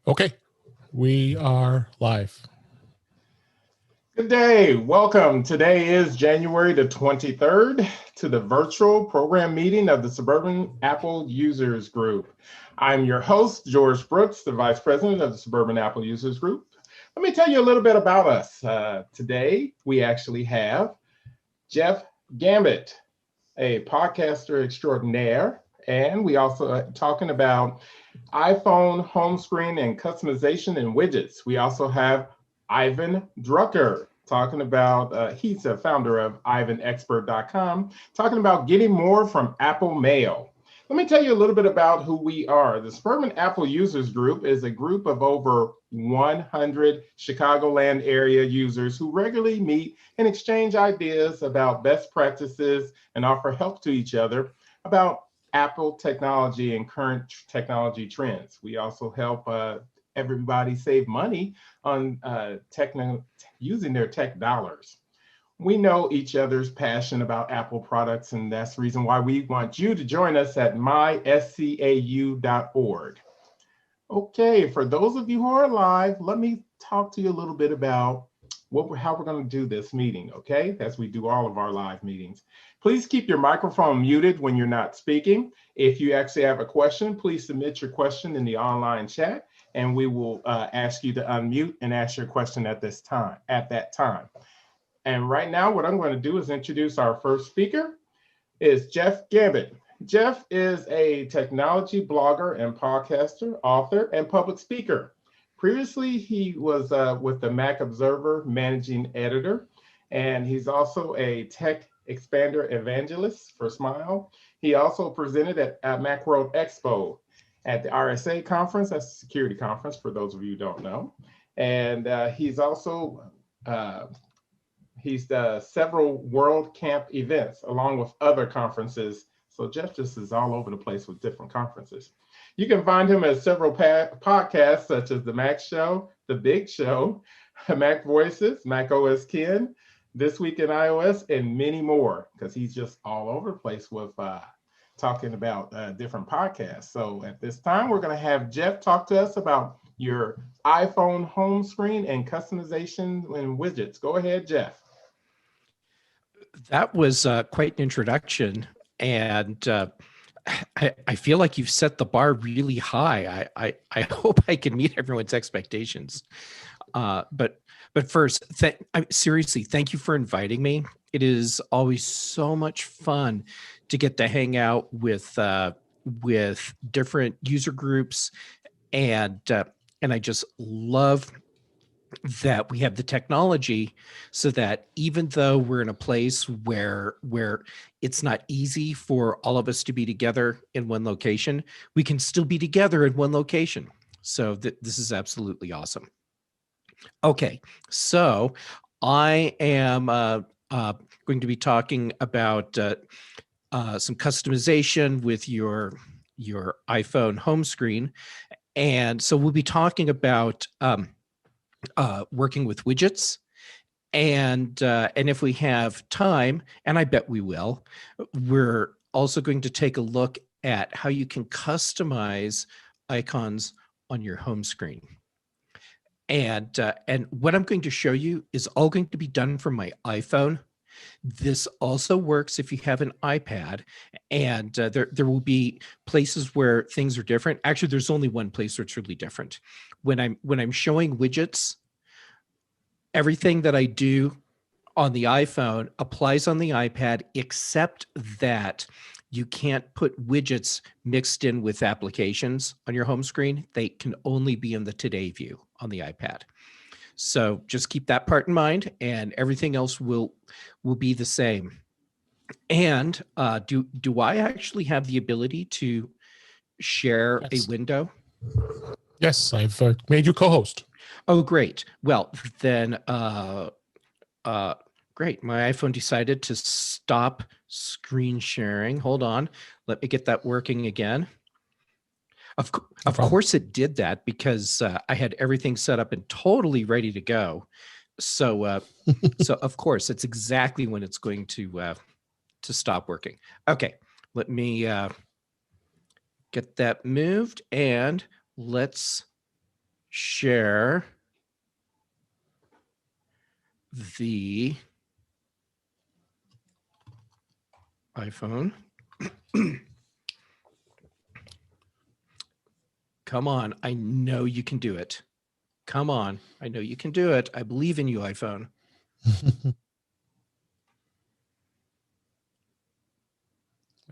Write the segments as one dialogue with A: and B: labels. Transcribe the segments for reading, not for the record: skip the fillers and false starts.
A: Okay, we are live.
B: Good day. Welcome. Today is January the 23rd to the virtual program meeting of the Suburban Apple Users Group. I'm your host, George Brooks, the Vice President of the Suburban Apple Users Group. Let me tell you a little bit about us. Today, we actually have Jeff Gamet, a podcaster extraordinaire, and we also are talking about iPhone home screen and customization and widgets. We also have Ivan Drucker talking about, he's the founder of ivanexpert.com, talking about getting more from Apple Mail. Let me tell you a little bit about who we are. The Suburban Apple Users Group is a group of over 100 Chicagoland area users who regularly meet and exchange ideas about best practices and offer help to each other about Apple technology and current technology trends. We also help everybody save money on using their tech dollars. We know each other's passion about Apple products, and that's the reason why we want you to join us at myscau.org. Okay, for those of you who are live, let me talk to you a little bit about how we're going to do this meeting, okay? As we do all of our live meetings. Please keep your microphone muted when you're not speaking. If you actually have a question, please submit your question in the online chat, and we will ask you to unmute and ask your question at that time. And right now, what I'm going to do is introduce our first speaker, is Jeff Gamet. Jeff is a technology blogger and podcaster, author, and public speaker. Previously, he was with the Mac Observer managing editor, and he's also a tech expander evangelist for Smile. He also presented at Macworld Expo at the RSA conference. That's a security conference for those of you who don't know. And he's also he's several World Camp events along with other conferences. So Jeff just is all over the place with different conferences. You can find him at several podcasts such as The Mac Show, The Big Show, Mac Voices, Mac OS Ken, This Week in iOS, and many more, because he's just all over the place with talking about different podcasts. So at this time, we're going to have Jeff talk to us about your iPhone home screen and customization and widgets. Go ahead, Jeff.
C: That was quite an introduction, and I feel like you've set the bar really high. I hope I can meet everyone's expectations. But first, seriously, thank you for inviting me. It is always so much fun to get to hang out with different user groups, and I just love that we have the technology so that even though we're in a place where it's not easy for all of us to be together in one location, we can still be together in one location. So this is absolutely awesome. Okay, so I am going to be talking about some customization with your iPhone home screen. And so we'll be talking about working with widgets, and if we have time, and I bet we will, we're also going to take a look at how you can customize icons on your home screen. And what I'm going to show you is all going to be done from my iPhone. This also works if you have an iPad, and there will be places where things are different. Actually, there's only one place where it's really different. When I'm showing widgets, everything that I do on the iPhone applies on the iPad, except that you can't put widgets mixed in with applications on your home screen. They can only be in the Today view on the iPad. So just keep that part in mind, and everything else will be the same. And do I actually have the ability to share a window?
A: Yes, I've made you co-host.
C: Oh, great. Well, then, great. My iPhone decided to stop screen sharing. Hold on. Let me get that working again. Of course it did that, because I had everything set up and totally ready to go. So, so of course, it's exactly when it's going to stop working. Okay, let me get that moved, and let's share the iPhone. Come on, I know you can do it. Come on, I know you can do it. I believe in you, iPhone.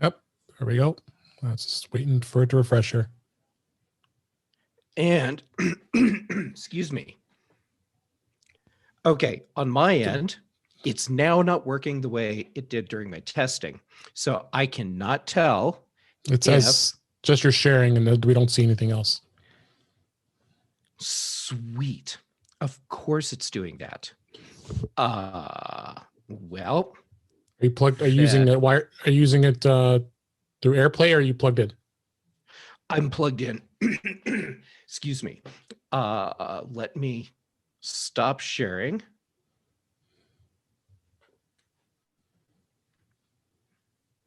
A: Yep, there we go. That's just waiting for it to refresh here.
C: And excuse me. Okay, on my end, it's now not working the way it did during my testing. So I cannot tell.
A: It says just you're sharing and we don't see anything else.
C: Sweet. Of course it's doing that. Well.
A: Are you plugged? Are you using it wire? Are you using it through AirPlay or are you plugged in?
C: I'm plugged in. Excuse me. Let me stop sharing.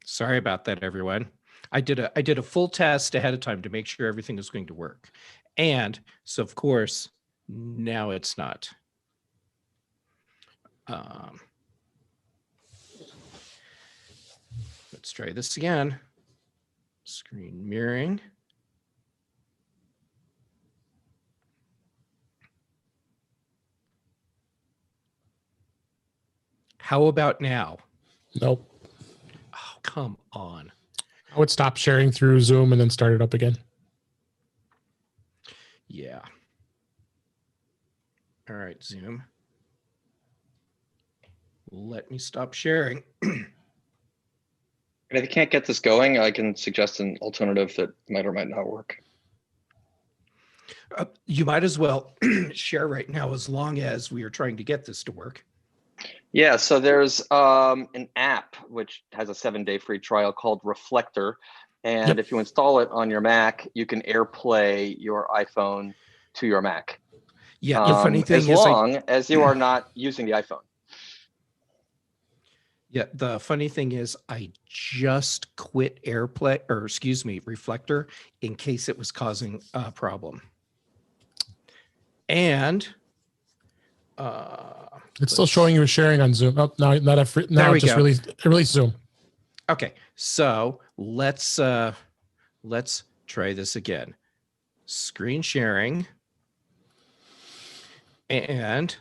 C: Sorry about that, everyone. I did a full test ahead of time to make sure everything was going to work. And so, of course, now it's not. Let's try this again. Screen mirroring. How about now?
A: Nope.
C: Oh, come on.
A: I would stop sharing through Zoom and then start it up again.
C: Yeah. All right, Zoom. Let me stop sharing.
D: And if you can't get this going, I can suggest an alternative that might or might not work.
C: You might as well share right now as long as we are trying to get this to work.
D: Yeah, so there's an app which has a 7-day free trial called Reflector. And if you install it on your Mac, you can AirPlay your iPhone to your Mac.
C: Yeah, the funny thing
D: as
C: is
D: long as you are not using the iPhone.
C: Yeah, the funny thing is I just quit AirPlay, or excuse me, Reflector, in case it was causing a problem. And
A: it's still showing you a sharing on Zoom. Oh, now it just released Zoom.
C: Okay, so let's try this again. Screen sharing and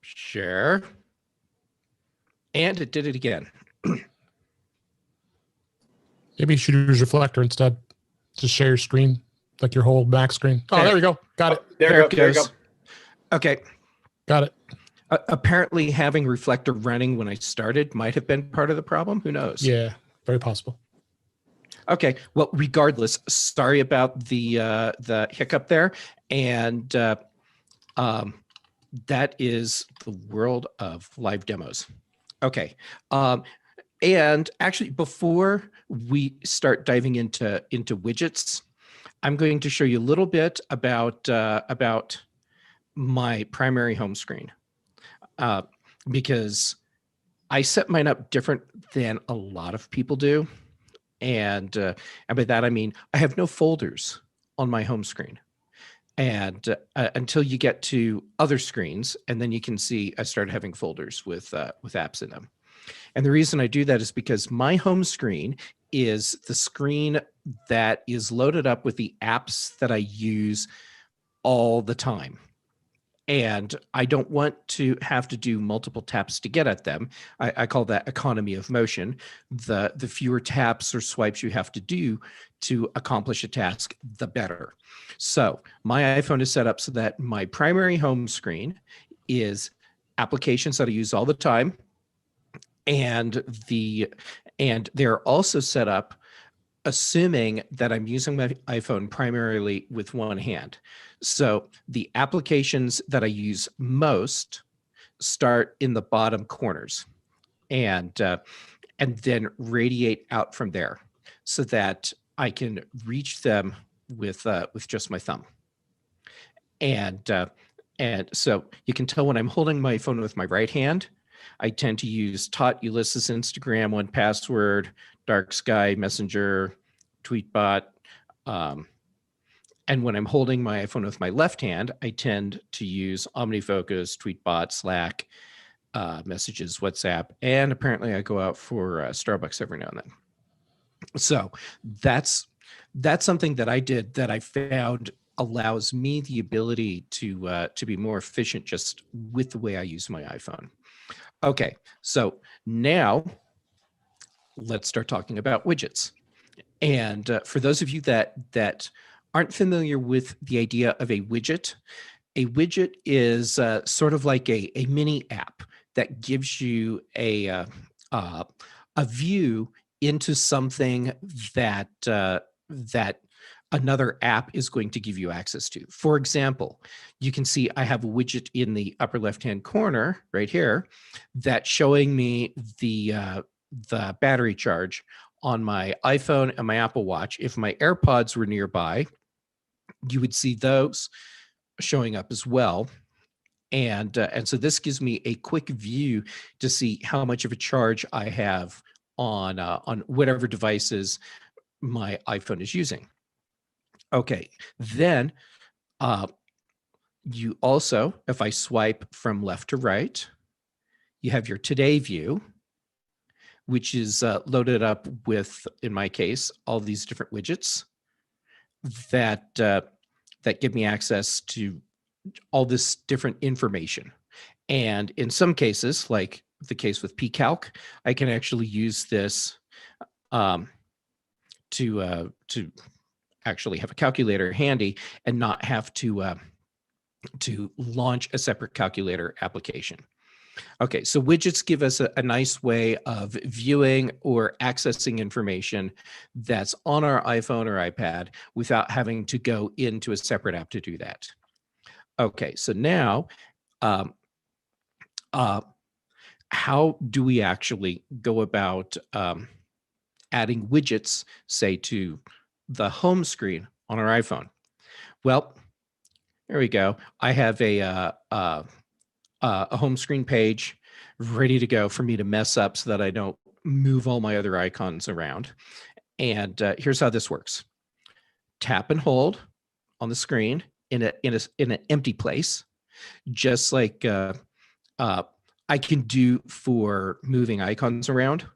C: share, and it did it again.
A: Maybe you should use Reflector instead. Just share your screen, like your whole back screen. Oh, there we go. Got it.
C: There it goes. Okay.
A: Got it.
C: Apparently having Reflector running when I started might have been part of the problem. Who knows?
A: Yeah, very possible.
C: Okay. Well, regardless, sorry about the hiccup there. And that is the world of live demos. Okay. And actually, before we start diving into widgets, I'm going to show you a little bit about my primary home screen, because I set mine up different than a lot of people do, and by that I mean I have no folders on my home screen, and until you get to other screens, and then you can see I started having folders with apps in them. And the reason I do that is because my home screen is the screen that is loaded up with the apps that I use all the time. And I don't want to have to do multiple taps to get at them. I call that economy of motion. The fewer taps or swipes you have to do to accomplish a task, the better. So my iPhone is set up so that my primary home screen is applications that I use all the time. And they're also set up assuming that I'm using my iPhone primarily with one hand. So the applications that I use most start in the bottom corners and then radiate out from there so that I can reach them with just my thumb. And And so you can tell when I'm holding my phone with my right hand, I tend to use Tot, Ulysses, Instagram, 1Password, Dark Sky, Messenger, Tweetbot. And when I'm holding my iPhone with my left hand, I tend to use OmniFocus, Tweetbot, Slack, Messages, WhatsApp, and apparently I go out for Starbucks every now and then. So that's something that I did that I found allows me the ability to be more efficient just with the way I use my iPhone. Okay, so now let's start talking about widgets. And for those of you that aren't familiar with the idea of a widget is sort of like a mini app that gives you a view into something that that another app is going to give you access to. For example, you can see I have a widget in the upper left-hand corner right here that's showing me the battery charge on my iPhone and my Apple Watch. If my AirPods were nearby, you would see those showing up as well. And so this gives me a quick view to see how much of a charge I have on whatever devices my iPhone is using. Okay, then you also, if I swipe from left to right, you have your today view, which is loaded up with, in my case, all these different widgets that give me access to all this different information. And in some cases, like the case with pCalc, I can actually use this to actually have a calculator handy and not have to launch a separate calculator application. Okay, so widgets give us a nice way of viewing or accessing information that's on our iPhone or iPad without having to go into a separate app to do that. Okay, so now, how do we actually go about adding widgets, say, to the home screen on our iPhone? Well, there we go. I have a home screen page ready to go for me to mess up so that I don't move all my other icons around. And here's how this works. Tap and hold on the screen in an empty place, just like I can do for moving icons around.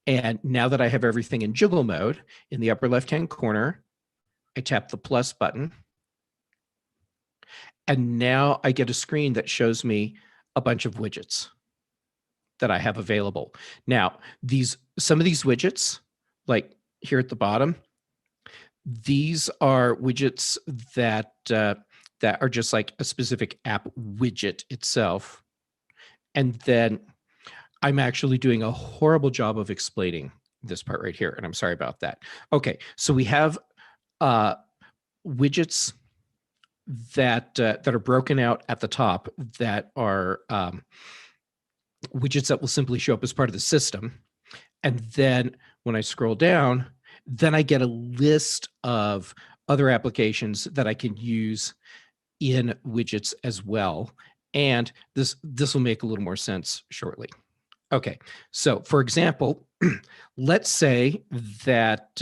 C: And now that I have everything in jiggle mode, in the upper left-hand corner, I tap the plus button. And now I get a screen that shows me a bunch of widgets that I have available. Now, some of these widgets, like here at the bottom, these are widgets that are just like a specific app widget itself. And then I'm actually doing a horrible job of explaining this part right here, and I'm sorry about that. Okay, so we have widgets that are broken out at the top that are widgets that will simply show up as part of the system. And then when I scroll down, then I get a list of other applications that I can use in widgets as well. And this will make a little more sense shortly. Okay, so for example, let's say that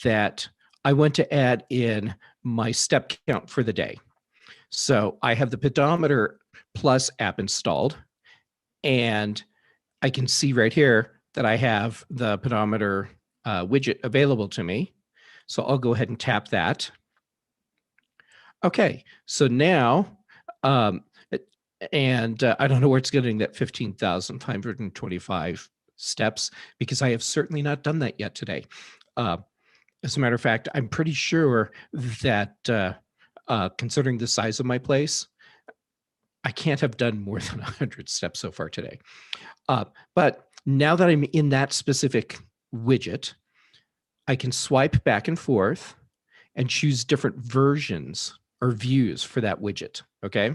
C: that I want to add in my step count for the day. So I have the Pedometer Plus app installed, and I can see right here that I have the pedometer widget available to me. So I'll go ahead and tap that. Okay, so now, and I don't know where it's getting that 15,525 steps, because I have certainly not done that yet today. As a matter of fact, I'm pretty sure that considering the size of my place, I can't have done more than 100 steps so far today. But now that I'm in that specific widget, I can swipe back and forth and choose different versions or views for that widget, okay?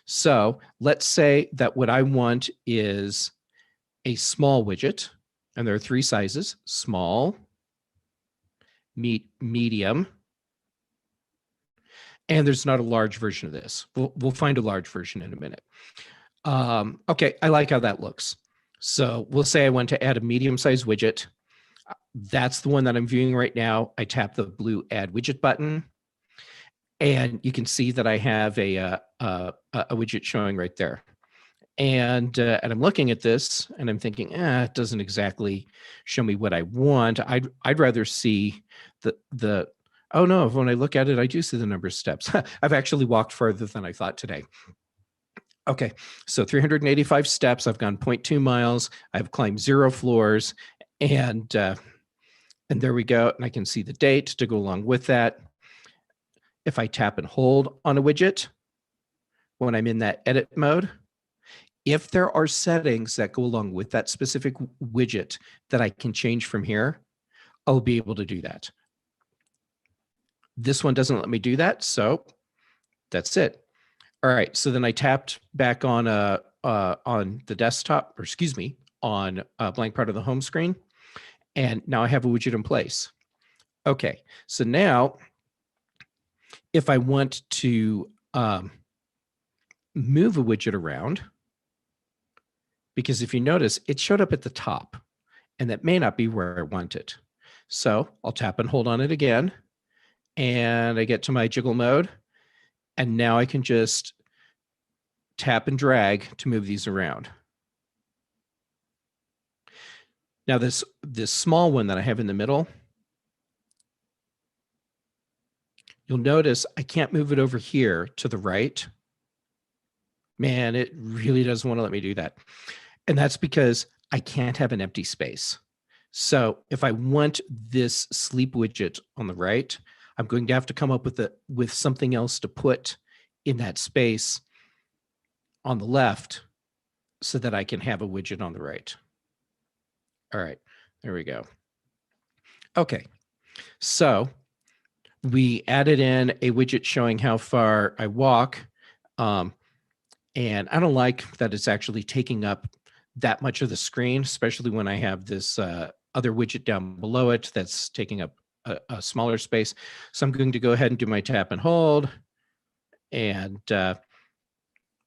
C: So let's say that what I want is a small widget, and there are 3 sizes: small, medium, And there's not a large version of this. We'll find a large version in a minute. Okay, I like how that looks. So we'll say I want to add a medium-sized widget. That's the one that I'm viewing right now. I tap the blue Add Widget button, and you can see that I have a widget showing right there. And I'm looking at this, and I'm thinking, it doesn't exactly show me what I want. I'd rather see the. Oh no! When I look at it, I do see the number of steps. I've actually walked farther than I thought today. Okay, so 385 steps. I've gone 0.2 miles. I've climbed 0 floors, and there we go. And I can see the date to go along with that. If I tap and hold on a widget, when I'm in that edit mode, if there are settings that go along with that specific widget that I can change from here, I'll be able to do that. This one doesn't let me do that, so that's it. All right, so then I tapped back on the desktop, or excuse me, on a blank part of the home screen, and now I have a widget in place. Okay, so now if I want to move a widget around, because if you notice, it showed up at the top, and that may not be where I want it. So I'll tap and hold on it again, and I get to my jiggle mode, and now I can just tap and drag to move these around. Now this small one that I have in the middle, you'll notice I can't move it over here to the right. Man, it really doesn't want to let me do that. And that's because I can't have an empty space. So if I want this sleep widget on the right, I'm going to have to come up with something else to put in that space on the left so that I can have a widget on the right. All right, there we go. Okay, so we added in a widget showing how far I walk. And I don't like that it's actually taking up that much of the screen, especially when I have this other widget down below it that's taking up a smaller space. So I'm going to go ahead and do my tap and hold. And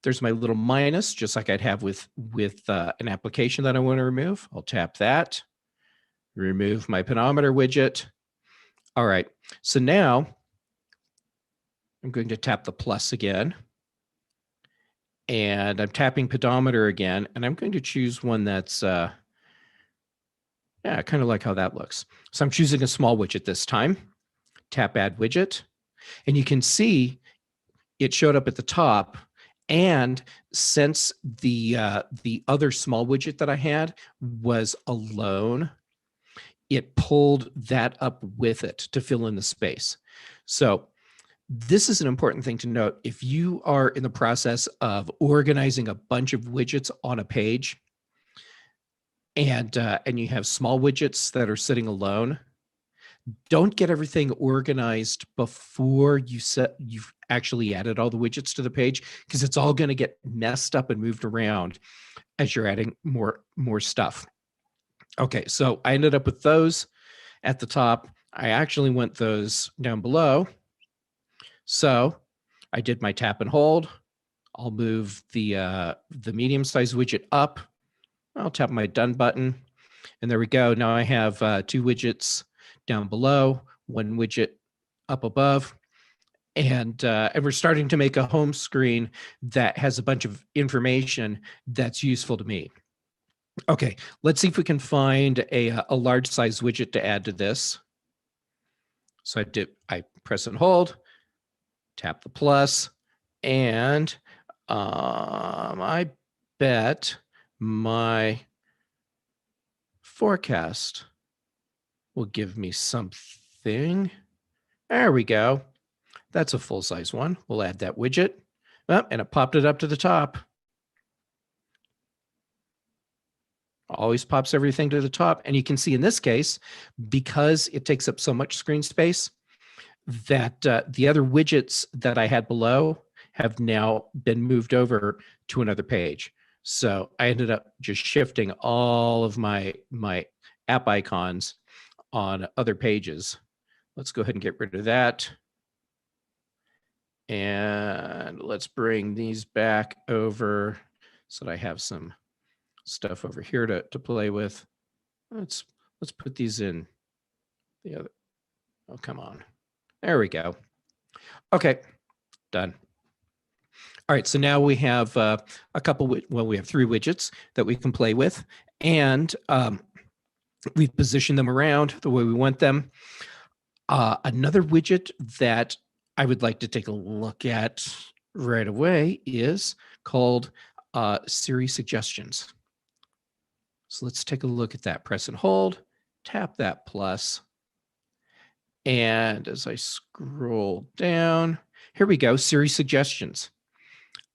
C: there's my little minus, just like I'd have with an application that I want to remove. I'll tap that, remove my pedometer widget. All right, so now I'm going to tap the plus again. And I'm tapping pedometer again, and I'm going to choose one that's, yeah, kind of like how that looks. So I'm choosing a small widget this time. Tap Add Widget, and you can see it showed up at the top. And since the other small widget that I had was alone, it pulled that up with it to fill in the space. So this is an important thing to note. If you are in the process of organizing a bunch of widgets on a page, and you have small widgets that are sitting alone, don't get everything organized before you've actually added all the widgets to the page, because it's all going to get messed up and moved around as you're adding more stuff. Okay, so I ended up with those at the top. I actually want those down below. So I did my tap and hold. I'll move the medium-sized widget up. I'll tap my done button, and there we go. Now I have 2 widgets down below, 1 widget up above, and we're starting to make a home screen that has a bunch of information that's useful to me. Okay, let's see if we can find a large size widget to add to this. So I press and hold, tap the plus, and I bet my forecast will give me something. There we go. That's a full size one. We'll add that widget. Oh, and it popped it up to the top. Always pops everything to the top. And you can see in this case, because it takes up so much screen space, that the other widgets that I had below have now been moved over to another page. So I ended up just shifting all of my app icons on other pages. Let's go ahead and get rid of that. And let's bring these back over so that I have some stuff over here to play with. Let's put these in the other. Oh, come on. There we go. Okay, done. All right, so now we have a couple, we have 3 widgets that we can play with, and we've positioned them around the way we want them. Another widget that I would like to take a look at right away is called Siri Suggestions. So let's take a look at that. Press and hold, tap that plus. And as I scroll down, here we go, Siri Suggestions.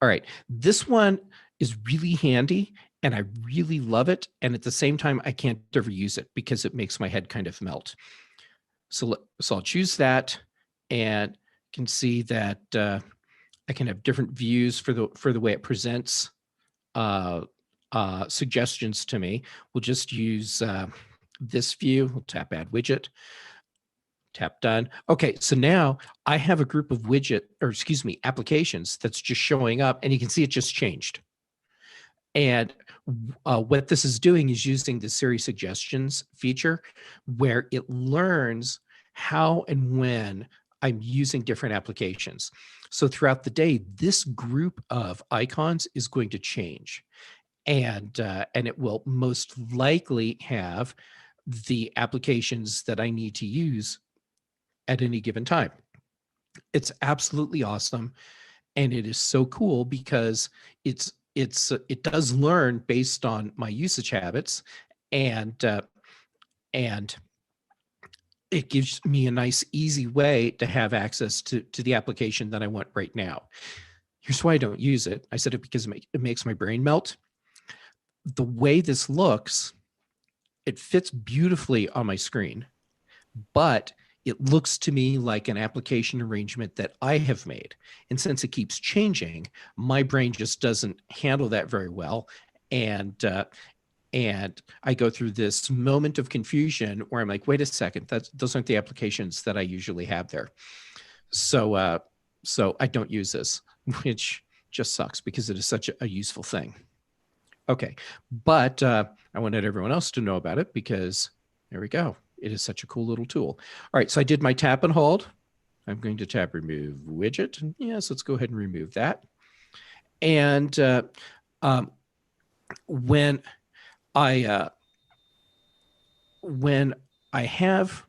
C: All right, this one is really handy and I really love it. And at the same time, I can't ever use it because it makes my head kind of melt. So I'll choose that and can see that I can have different views for the way it presents suggestions to me. We'll just use this view. We'll tap Add Widget. Tap Done. Okay, so now I have a group of applications that's just showing up, and you can see it just changed. And what this is doing is using the Siri Suggestions feature where it learns how and when I'm using different applications. So throughout the day, this group of icons is going to change. And it will most likely have the applications that I need to use at any given time. It's absolutely awesome. And it is so cool because it does learn based on my usage habits, and it gives me a nice, easy way to have access to the application that I want right now. Here's why I don't use it. I said it because it makes my brain melt. The way this looks, it fits beautifully on my screen, but it looks to me like an application arrangement that I have made. And since it keeps changing, my brain just doesn't handle that very well. And I go through this moment of confusion where I'm like, wait a second, those aren't the applications that I usually have there. So I don't use this, which just sucks because it is such a useful thing. Okay, but I wanted everyone else to know about it because there we go. It is such a cool little tool. All right, so I did my tap and hold. I'm going to tap Remove Widget. Yes, let's go ahead and remove that. And when I have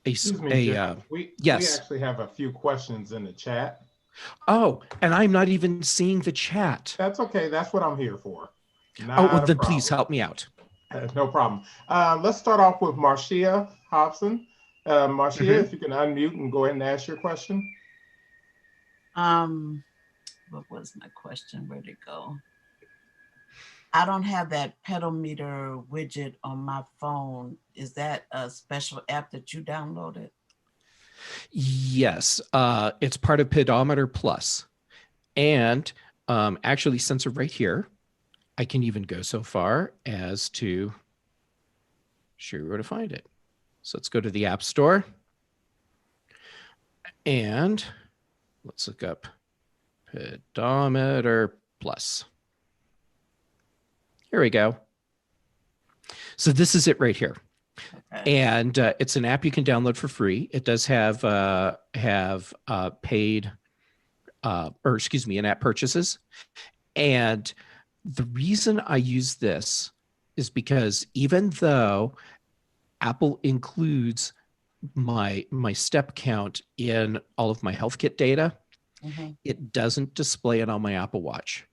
B: Excuse me, Jeff. We
C: yes.
B: actually have a few questions in the chat.
C: Oh, and I'm not even seeing the chat.
B: That's okay. That's what I'm here for.
C: Well, then please help me out.
B: No problem. Let's start off with Marcia Hobson. Marcia, if you can unmute and go ahead and ask your question.
E: What was my question? Where'd it go? I don't have that pedometer widget on my phone. Is that a special app that you downloaded?
C: Yes, it's part of Pedometer Plus. And actually, since right here, I can even go so far as to show you where to find it. So let's go to the App Store. And let's look up Pedometer Plus. Here we go. So this is it right here. Okay. And it's an app you can download for free. It does have paid, in-app purchases. And the reason I use this is because even though Apple includes my step count in all of my health kit data, it doesn't display it on my Apple Watch.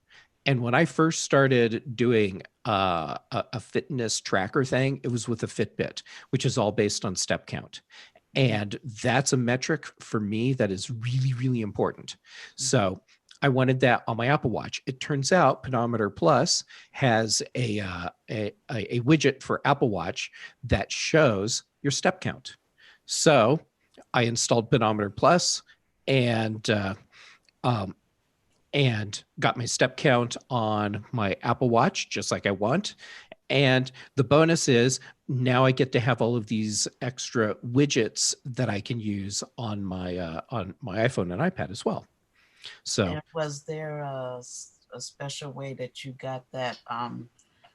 C: And when I first started doing a fitness tracker thing, it was with a Fitbit, which is all based on step count. And that's a metric for me that is really, really important. So I wanted that on my Apple Watch. It turns out Pedometer Plus has a widget for Apple Watch that shows your step count. So I installed Pedometer Plus and got my step count on my Apple Watch just like I want. And the bonus is now I get to have all of these extra widgets that I can use on my iPhone and iPad as well. So
E: And was there a special way that you got that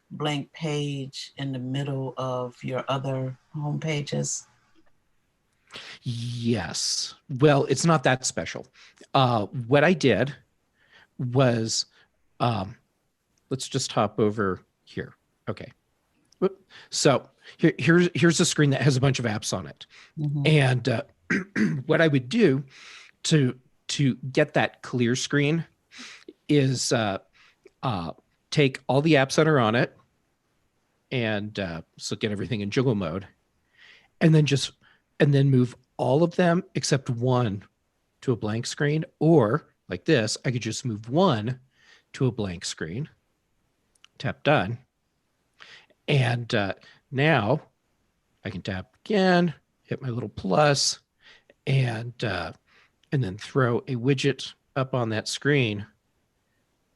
E: blank page in the middle of your other home pages?
C: yes, well, it's not that special. What I did was, let's just hop over here. Okay. Whoop. So here's a screen that has a bunch of apps on it.
E: Mhm.
C: And what I would do to get that clear screen is take all the apps that are on it and so get everything in jiggle mode, and then move all of them except one to a blank screen. Or like this, I could just move one to a blank screen, tap done. And now I can tap again, hit my little plus, and then throw a widget up on that screen.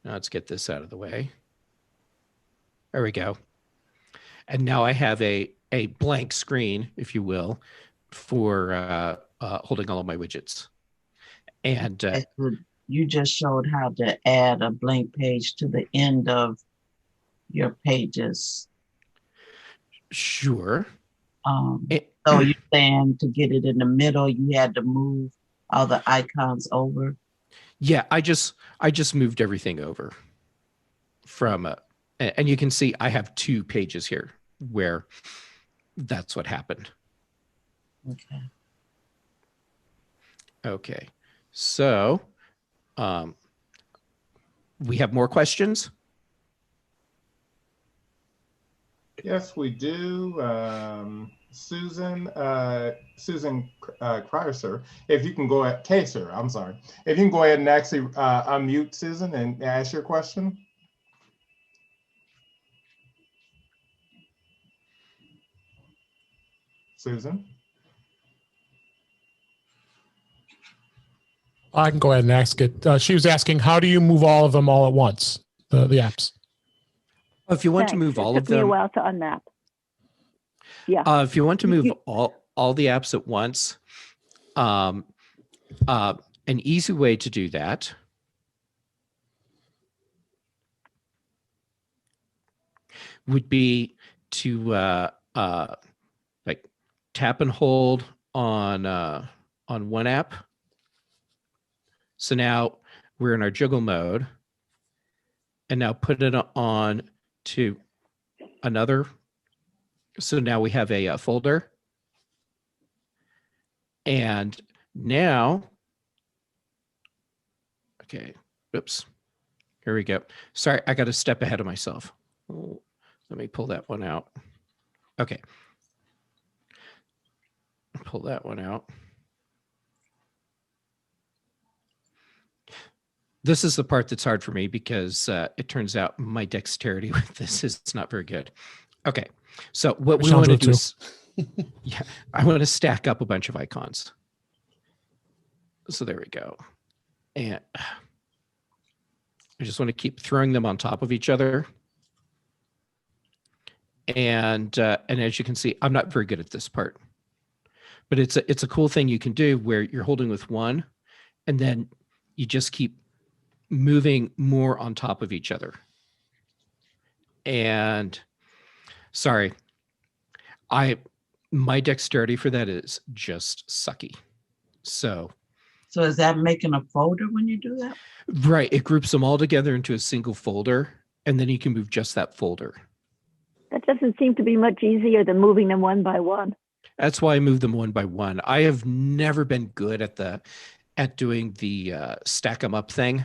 C: Now let's get this out of the way. There we go. And now I have a blank screen, if you will, for holding all of my widgets. And
E: You just showed how to add a blank page to the end of your pages.
C: sure.
E: So you're saying to get it in the middle, you had to move all the icons over?
C: Yeah, I just moved everything over from, and you can see I have 2 pages here where that's what happened.
E: Okay.
C: Okay, so we have more questions.
B: Yes, we do. Susan Kreiser, if you can go ahead, Kaser, I'm sorry. If you can go ahead and actually unmute Susan and ask your question. Susan?
A: I can go ahead and ask it. She was asking, how do you move all of them all at once, the apps?
C: If you want to
F: Thanks.
C: move all
F: It
C: of
F: took me a
C: them,
F: while to unmap. Yeah.
C: if you want to move
F: You-
C: all the apps at once, an easy way to do that would be to like tap and hold on one app. So now we're in our jiggle mode, and now put it on to another. So now we have a folder, and now, okay, oops, here we go. Sorry, I got a step ahead of myself. Oh, let me pull that one out. Okay, pull that one out. This is the part that's hard for me because it turns out my dexterity with this is not very good. Okay, so what we want to do is, yeah, I want to stack up a bunch of icons. So there we go. And I just want to keep throwing them on top of each other. And as you can see, I'm not very good at this part, but it's a cool thing you can do where you're holding with one, and then you just keep moving more on top of each other. And sorry, my dexterity for that is just sucky. So
E: is that making a folder when you do that?
C: right, it groups them all together into a single folder, and then you can move just that folder.
F: That doesn't seem to be much easier than moving them one by one.
C: That's why I move them one by one. I have never been good at doing the stack them up thing.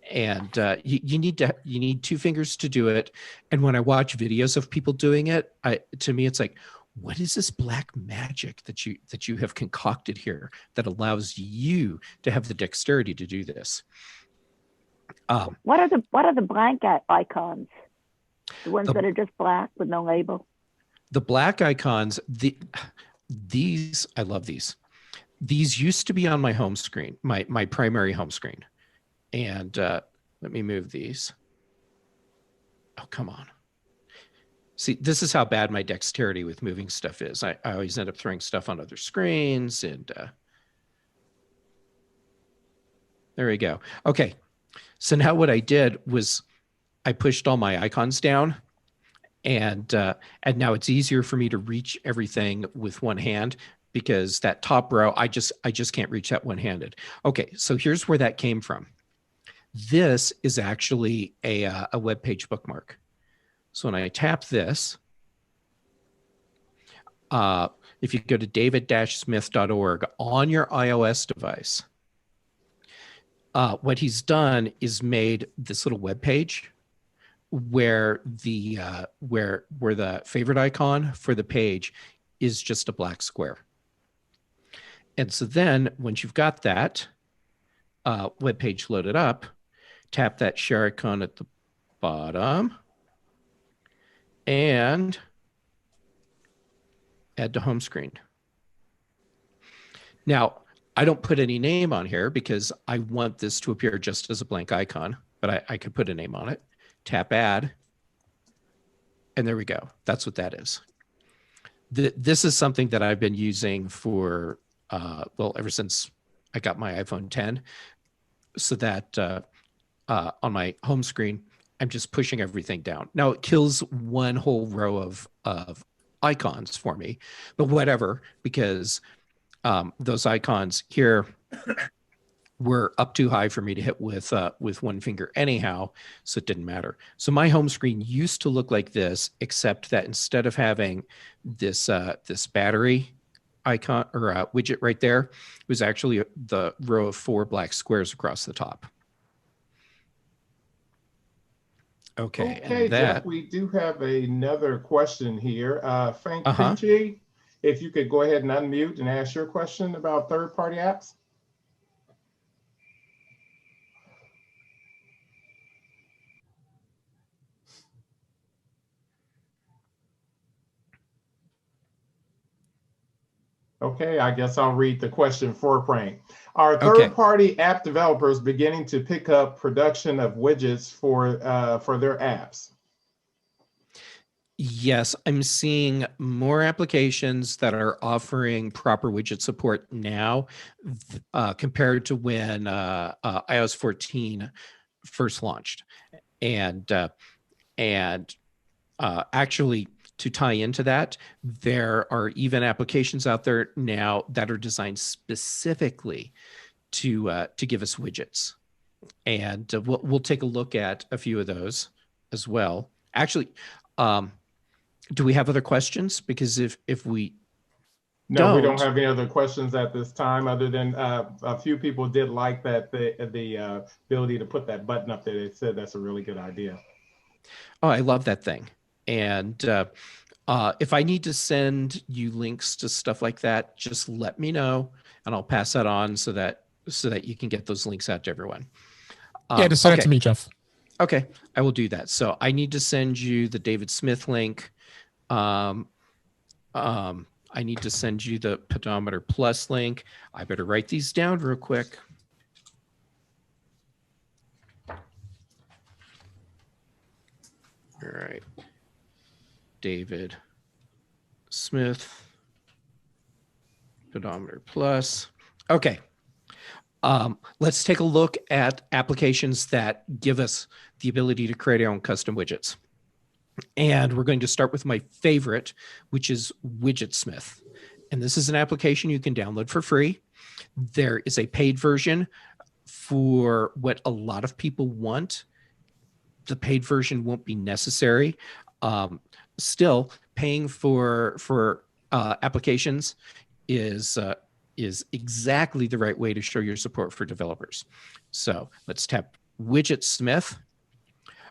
C: And you need 2 fingers to do it. And when I watch videos of people doing it, to me it's like, what is this black magic that you have concocted here that allows you to have the dexterity to do this?
F: What are the blank icons? The ones that are just black with no label.
C: The black icons, these I love these. These used to be on my home screen, my primary home screen. And let me move these. Oh, come on. See, this is how bad my dexterity with moving stuff is. I always end up throwing stuff on other screens, and there we go. Okay, so now what I did was I pushed all my icons down, and now it's easier for me to reach everything with one hand, because that top row, I just can't reach that one-handed. Okay, so here's where that came from. This is actually a web page bookmark. So when I tap this, if you go to david-smith.org on your iOS device, what he's done is made this little web page where the favorite icon for the page is just a black square. And so then once you've got that web page loaded up, tap that share icon at the bottom and add to home screen. Now, I don't put any name on here because I want this to appear just as a blank icon, but I could put a name on it. Tap add, and there we go. That's what that is. This is something that I've been using for, well, ever since I got my iPhone 10, so that on my home screen, I'm just pushing everything down. Now it kills one whole row of icons for me, but whatever, because those icons here were up too high for me to hit with one finger anyhow, so it didn't matter. So my home screen used to look like this, except that instead of having this this battery icon or widget right there, it was actually the row of 4 black squares across the top. Okay, and that,
B: Jeff, we do have another question here. Frank Peachy, if you could go ahead and unmute and ask your question about third-party apps. Okay, I guess I'll read the question for Frank. Are third-party app developers beginning to pick up production of widgets for their apps?
C: Yes, I'm seeing more applications that are offering proper widget support now compared to when iOS 14 first launched. And actually, to tie into that, there are even applications out there now that are designed specifically to give us widgets. And we'll take a look at a few of those as well. Actually, do we have other questions? Because if we
B: we don't have any other questions at this time, other than a few people did like that the ability to put that button up there. They said that's a really good idea.
C: Oh, I love that thing. And if I need to send you links to stuff like that, just let me know, and I'll pass that on so that you can get those links out to everyone.
A: Yeah, just send it to me, Jeff.
C: Okay, I will do that. So I need to send you the David Smith link. I need to send you the Pedometer Plus link. I better write these down real quick. All right. David Smith, Pedometer Plus. Okay. Let's take a look at applications that give us the ability to create our own custom widgets. And we're going to start with my favorite, which is Widgetsmith. And this is an application you can download for free. There is a paid version for what a lot of people want. The paid version won't be necessary. Still, paying for applications is exactly the right way to show your support for developers. So let's tap Widgetsmith.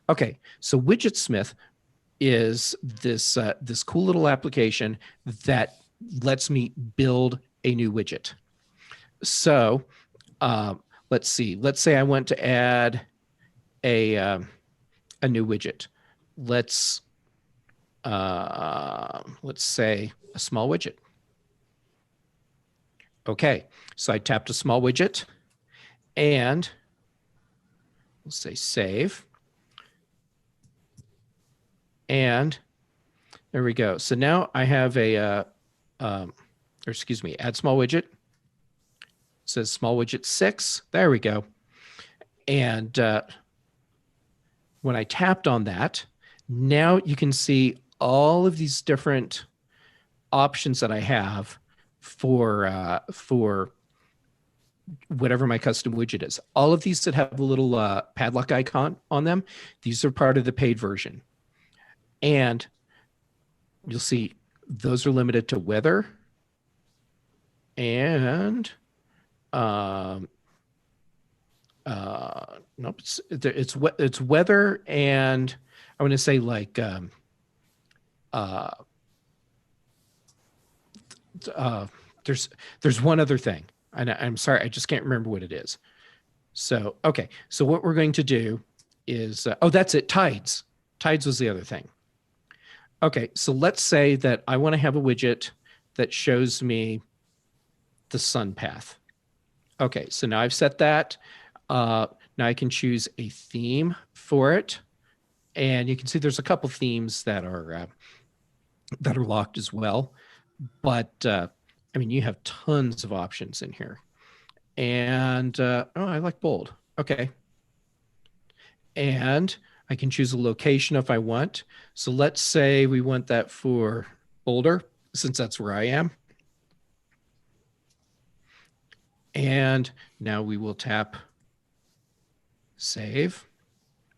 C: Okay, so Widgetsmith is this this cool little application that lets me build a new widget. So let's see. Let's say I want to add a new widget. Let's say a small widget. Okay, so I tapped a small widget, and we'll say save. And There we go. So now I have a, or excuse me, add small widget. It says small widget 6. There we go. And when I tapped on that, now you can see all of these different options that I have for whatever my custom widget is. All of these that have a little padlock icon on them, these are part of the paid version. And you'll see those are limited to weather and nope, it's weather, and I want to say like there's one other thing, and I'm sorry, I just can't remember what it is. So okay, so what we're going to do is oh, that's it, tides. Tides was the other thing. Okay, so let's say that I want to have a widget that shows me the sun path. Okay, so now I've set that. Now I can choose a theme for it, and you can see there's a couple themes that are locked as well. But I mean, you have tons of options in here. And oh, I like bold. Okay, and I can choose a location if I want. So let's say we want that for Boulder, since that's where I am. And now we will tap save.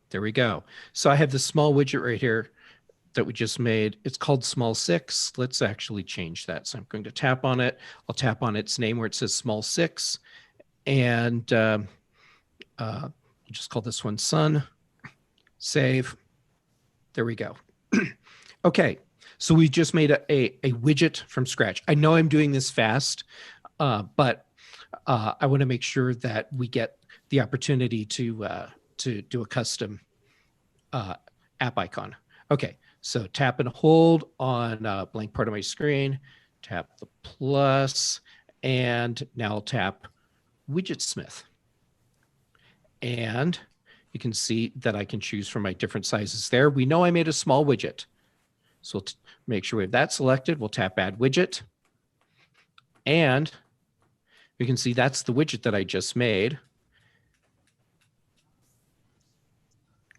C: There we go. So I have this small widget right here that we just made. It's called small 6. Let's actually change that. So I'm going to tap on it. I'll tap on its name where it says small 6. And just call this one sun. Save. There we go. Okay. So we just made a widget from scratch. I know I'm doing this fast, but I want to make sure that we get the opportunity to do a custom app icon. Okay, so tap and hold on a blank part of my screen, tap the plus, and now I'll tap Widgetsmith. And you can see that I can choose from my different sizes there. We know I made a small widget. So we'll make sure we have that selected. We'll tap add widget. And you can see that's the widget that I just made.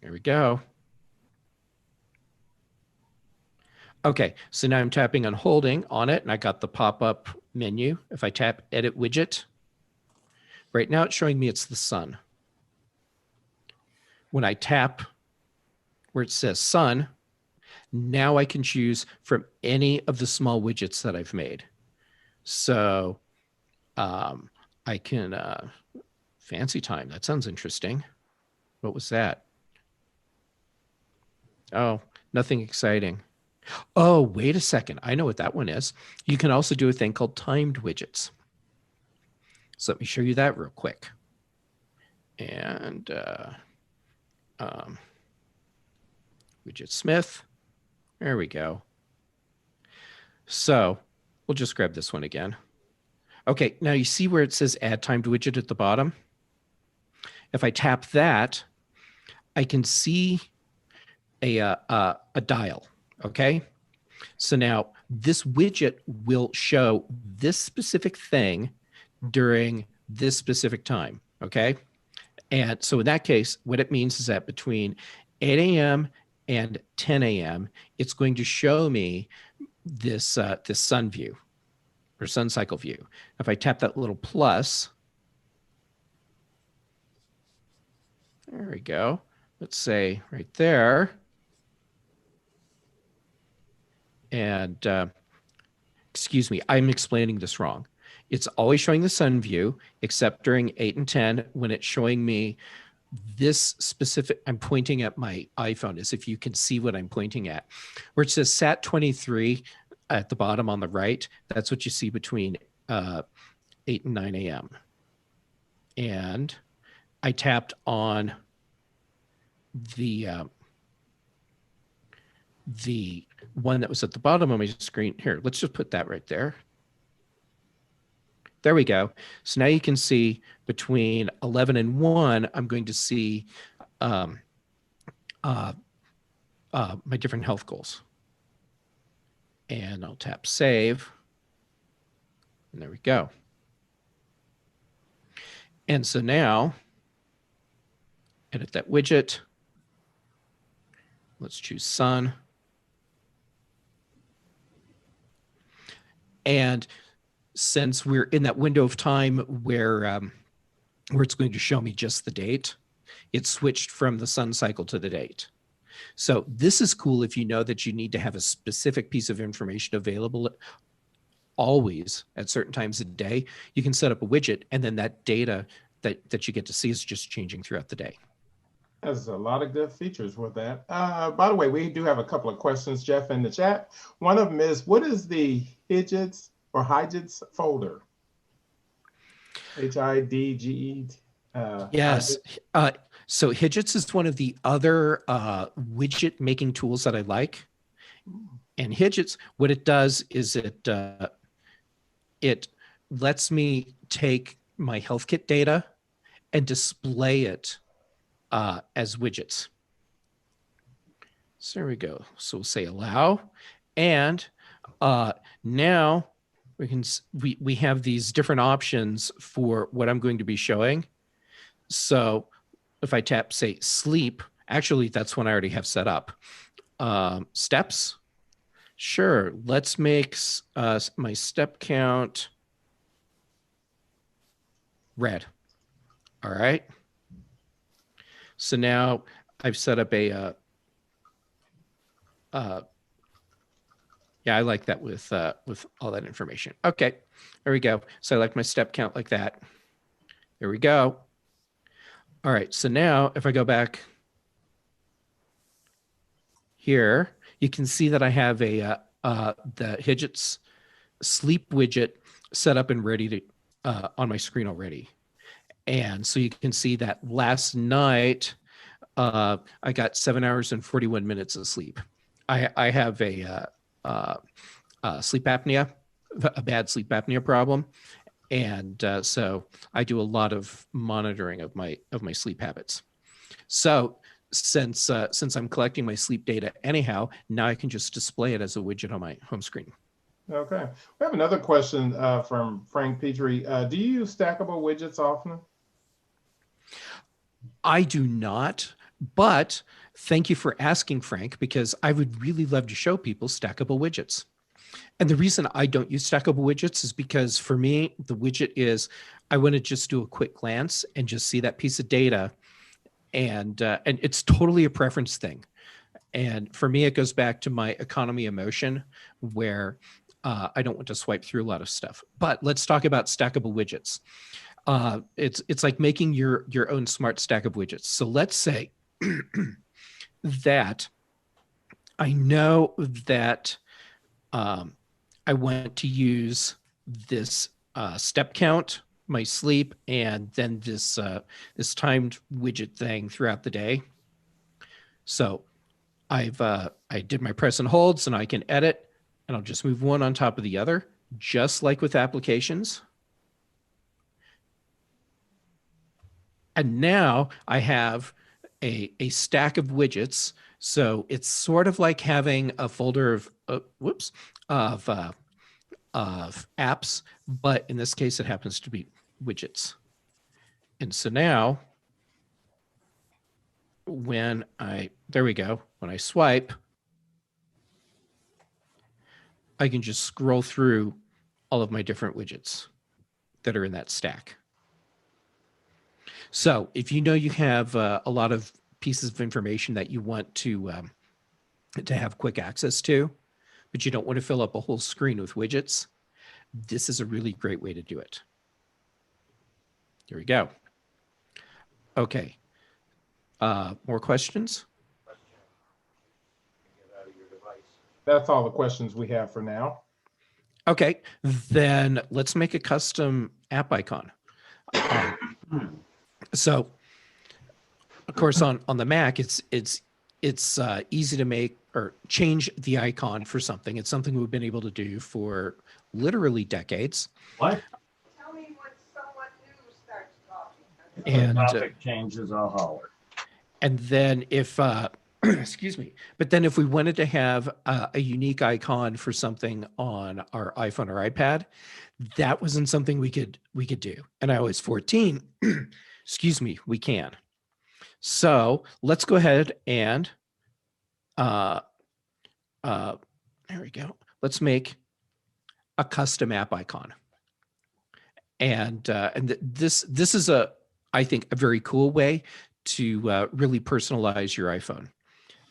C: There we go. Okay, so now I'm tapping on holding on it, and I got the pop-up menu. If I tap edit widget, right now it's showing me it's the sun. When I tap where it says sun, now I can choose from any of the small widgets that I've made. So I can, fancy time, that sounds interesting. What was that? Oh, nothing exciting. Oh, wait a second. I know what that one is. You can also do a thing called timed widgets. So let me show you that real quick. And Widgetsmith. There we go. So we'll just grab this one again. Okay, now you see where it says add timed widget at the bottom? If I tap that, I can see a dial, okay? So now this widget will show this specific thing during this specific time, okay? And so in that case, what it means is that between 8 a.m. and 10 a.m., it's going to show me this, this sun view or sun cycle view. If I tap that little plus, there we go. Let's say right there. And excuse me, I'm explaining this wrong. It's always showing the sun view, except during 8 and 10 when it's showing me this specific, I'm pointing at my iPhone as if you can see what I'm pointing at. Where it says SAT 23 at the bottom on the right, that's what you see between 8 and 9 a.m. And I tapped on the one that was at the bottom of my screen. Here, let's just put that right there. There we go. So now you can see between 11 and 1, I'm going to see my different health goals. And I'll tap save. And there we go. And so now, edit that widget. Let's choose sun. And since we're in that window of time where it's going to show me just the date, it switched from the sun cycle to the date. So this is cool if you know that you need to have a specific piece of information available always at certain times of the day. You can set up a widget, and then that data that you get to see is just changing throughout the day.
B: There's a lot of good features with that. By the way, we do have a couple of questions, Jeff, in the chat. One of them is, what is the Widgets or Widgets folder? HIDGE.
C: Yes. So Widgets is one of the other widget making tools that I like. And Widgets, what it does is it lets me take my health kit data and display it as widgets. So there we go. So we'll say allow. And now we have these different options for what I'm going to be showing. So if I tap, say, sleep, actually, that's one I already have set up. Steps. Sure. Let's make my step count red. All right. So now I've set up a, yeah, I like that with all that information. Okay, there we go. So I like my step count like that. There we go. All right, so now if I go back here, you can see that I have the Widgets sleep widget set up and ready to on my screen already. And so you can see that last night, I got 7 hours and 41 minutes of sleep. I have a sleep apnea, a bad sleep apnea problem. And so I do a lot of monitoring of my sleep habits. So since I'm collecting my sleep data anyhow, now I can just display it as a widget on my home screen.
B: Okay. We have another question from Frank Petrie. Do you use stackable widgets often?
C: I do not, but thank you for asking, Frank, because I would really love to show people stackable widgets. And the reason I don't use stackable widgets is because for me, the widget is, I want to just do a quick glance and just see that piece of data. And it's totally a preference thing. And for me, it goes back to my economy of motion where I don't want to swipe through a lot of stuff. But let's talk about stackable widgets. It's like making your own smart stack of widgets. So let's say that I know that I want to use this step count, my sleep, and then this this timed widget thing throughout the day. So I did my press and holds, and I can edit, and I'll just move one on top of the other, just like with applications. And now I have a stack of widgets. So it's sort of like having a folder of apps, but in this case, it happens to be widgets. And so now there we go. When I swipe, I can just scroll through all of my different widgets that are in that stack. So if you know you have a lot of pieces of information that you want to have quick access to, but you don't want to fill up a whole screen with widgets, this is a really great way to do it. There we go. Okay. More questions?
B: That's all the questions we have for now.
C: Okay, then let's make a custom app icon. So, of course, on the Mac, it's easy to make or change the icon for something. It's something we've been able to do for literally decades.
G: What?
H: Tell me when someone new starts talking.
C: And
G: topic changes, I'll holler.
C: and then if excuse me. But then if we wanted to have a unique icon for something on our iPhone or iPad, that wasn't something we could do. And iOS 14, excuse me, we can. So let's go ahead and there we go. Let's make a custom app icon. And this is I think a very cool way to really personalize your iPhone.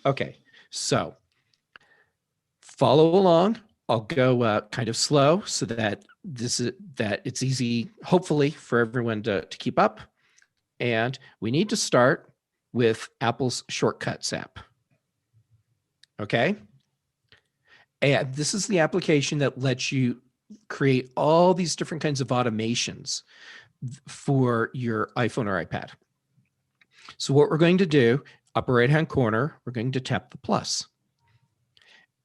C: Okay, so follow along. I'll go kind of slow so that it's easy, hopefully, for everyone to keep up. And we need to start with Apple's Shortcuts app. Okay, and this is the application that lets you create all these different kinds of automations for your iPhone or iPad. So what we're going to do, upper right-hand corner, we're going to tap the plus.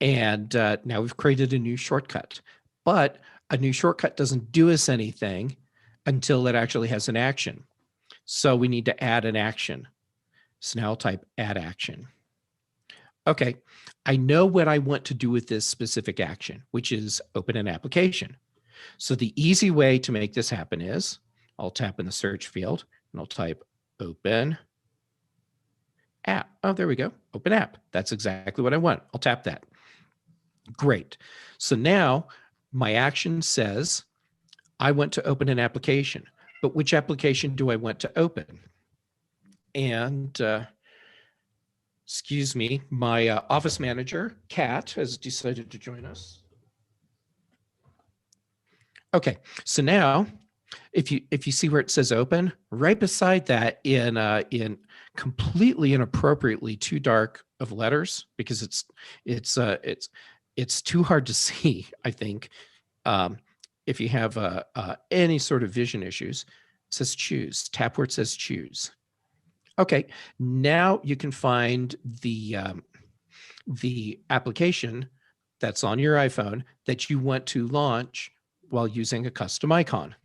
C: And now we've created a new shortcut. But a new shortcut doesn't do us anything until it actually has an action. So we need to add an action. So now I'll type add action. Okay, I know what I want to do with this specific action, which is open an application. So the easy way to make this happen is I'll tap in the search field and I'll type open app. Oh, there we go. Open app. That's exactly what I want. I'll tap that. Great. So now my action says I want to open an application, but which application do I want to open? And excuse me, my office manager, Kat, has decided to join us. Okay, so now if you see where it says open, right beside that in completely inappropriately too dark of letters, because it's too hard to see, I think, if you have any sort of vision issues, it says choose. Tap where it says choose. Okay, now you can find the application that's on your iPhone that you want to launch while using a custom icon.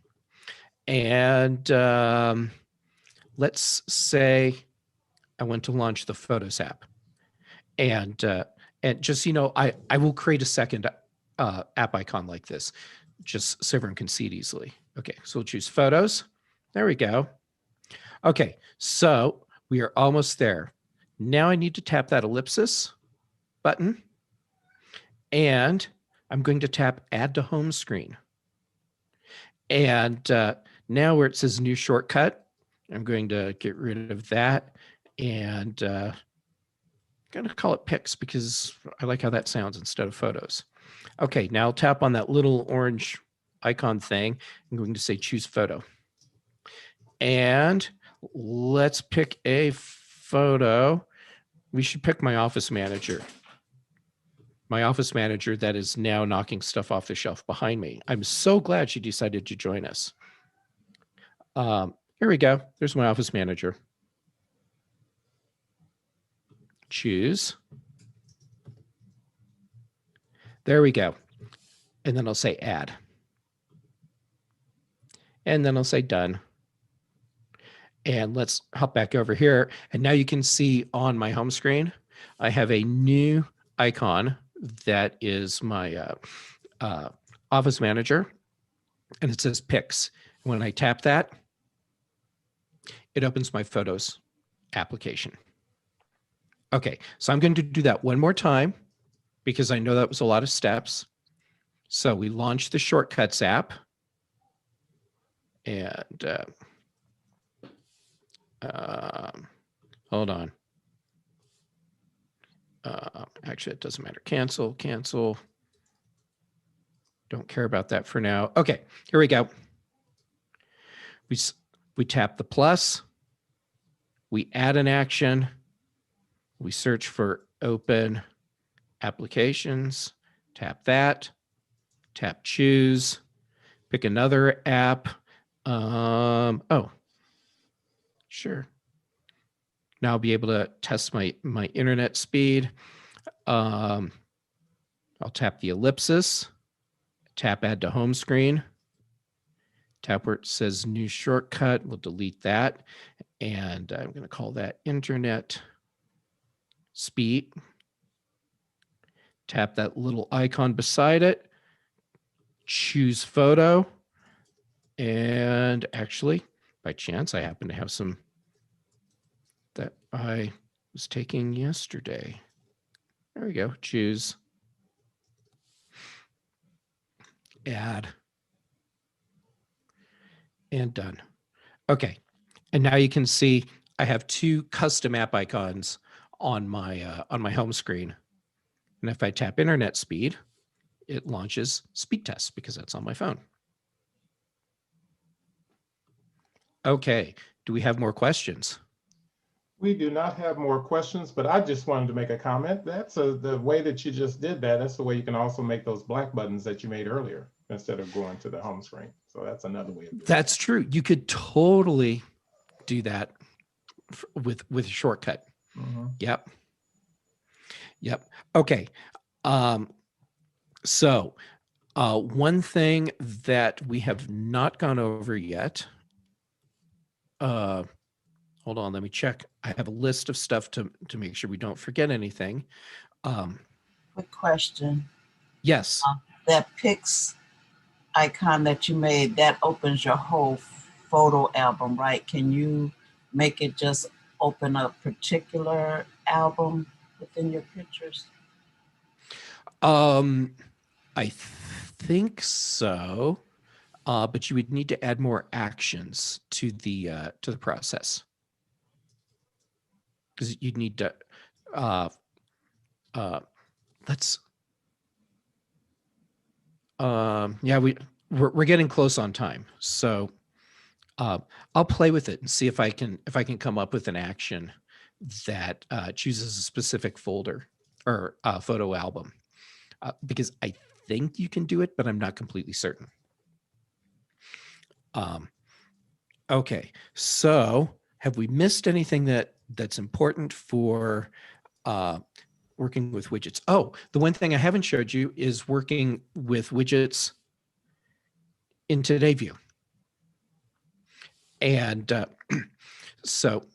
C: And let's say I want to launch the Photos app. And just, I will create a second app icon like this, just so everyone can see it easily. Okay, so we'll choose Photos. There we go. Okay, so we are almost there. Now I need to tap that ellipsis button, and I'm going to tap Add to Home Screen. And now where it says New Shortcut, I'm going to get rid of that, and I'm going to call it Pics because I like how that sounds instead of Photos. Okay, now I'll tap on that little orange icon thing. I'm going to say Choose Photo. And let's pick a photo. We should pick my office manager. My office manager that is now knocking stuff off the shelf behind me. I'm so glad she decided to join us. Here we go. There's my office manager. Choose. There we go. And then I'll say add. And then I'll say done. And let's hop back over here. And now you can see on my home screen, I have a new icon that is my office manager. And it says Pics. When I tap that, it opens my Photos application. Okay, so I'm going to do that one more time because I know that was a lot of steps. So we launch the Shortcuts app. And hold on. Actually, it doesn't matter. Cancel. Don't care about that for now. Okay, here we go. We tap the plus. We add an action. We search for open applications. Tap that. Tap choose. Pick another app. Oh, sure. Now I'll be able to test my internet speed. I'll tap the ellipsis, tap add to home screen, tap where it says new shortcut. We'll delete that. And I'm going to call that internet speed, tap that little icon beside it, choose photo, and actually, by chance, I happen to have some that I was taking yesterday. There we go, choose, add, and done. Okay, and now you can see I have two custom app icons on my home screen. And if I tap internet speed, it launches speed test because that's on my phone. Okay, do we have more questions?
B: We do not have more questions, but I just wanted to make a comment. That's the way that you just did that. That's the way you can also make those black buttons that you made earlier instead of going to the home screen. So that's another way of doing
C: That's true. You could totally do that with a shortcut. Yep. Yep. Okay. So one thing that we have not gone over yet, hold on, let me check. I have a list of stuff to make sure we don't forget anything.
E: Quick question.
C: Yes.
E: That Pix icon that you made, that opens your whole photo album, right? Can you make it just open a particular album within your pictures?
C: I think so, but you would need to add more actions to the process, because you'd need to. Let's. Yeah, we're getting close on time, so I'll play with it and see if I can come up with an action that chooses a specific folder or photo album. Because I think you can do it, but I'm not completely certain. Okay, so have we missed anything that's important for working with widgets? Oh, the one thing I haven't showed you is working with widgets in Today View. And so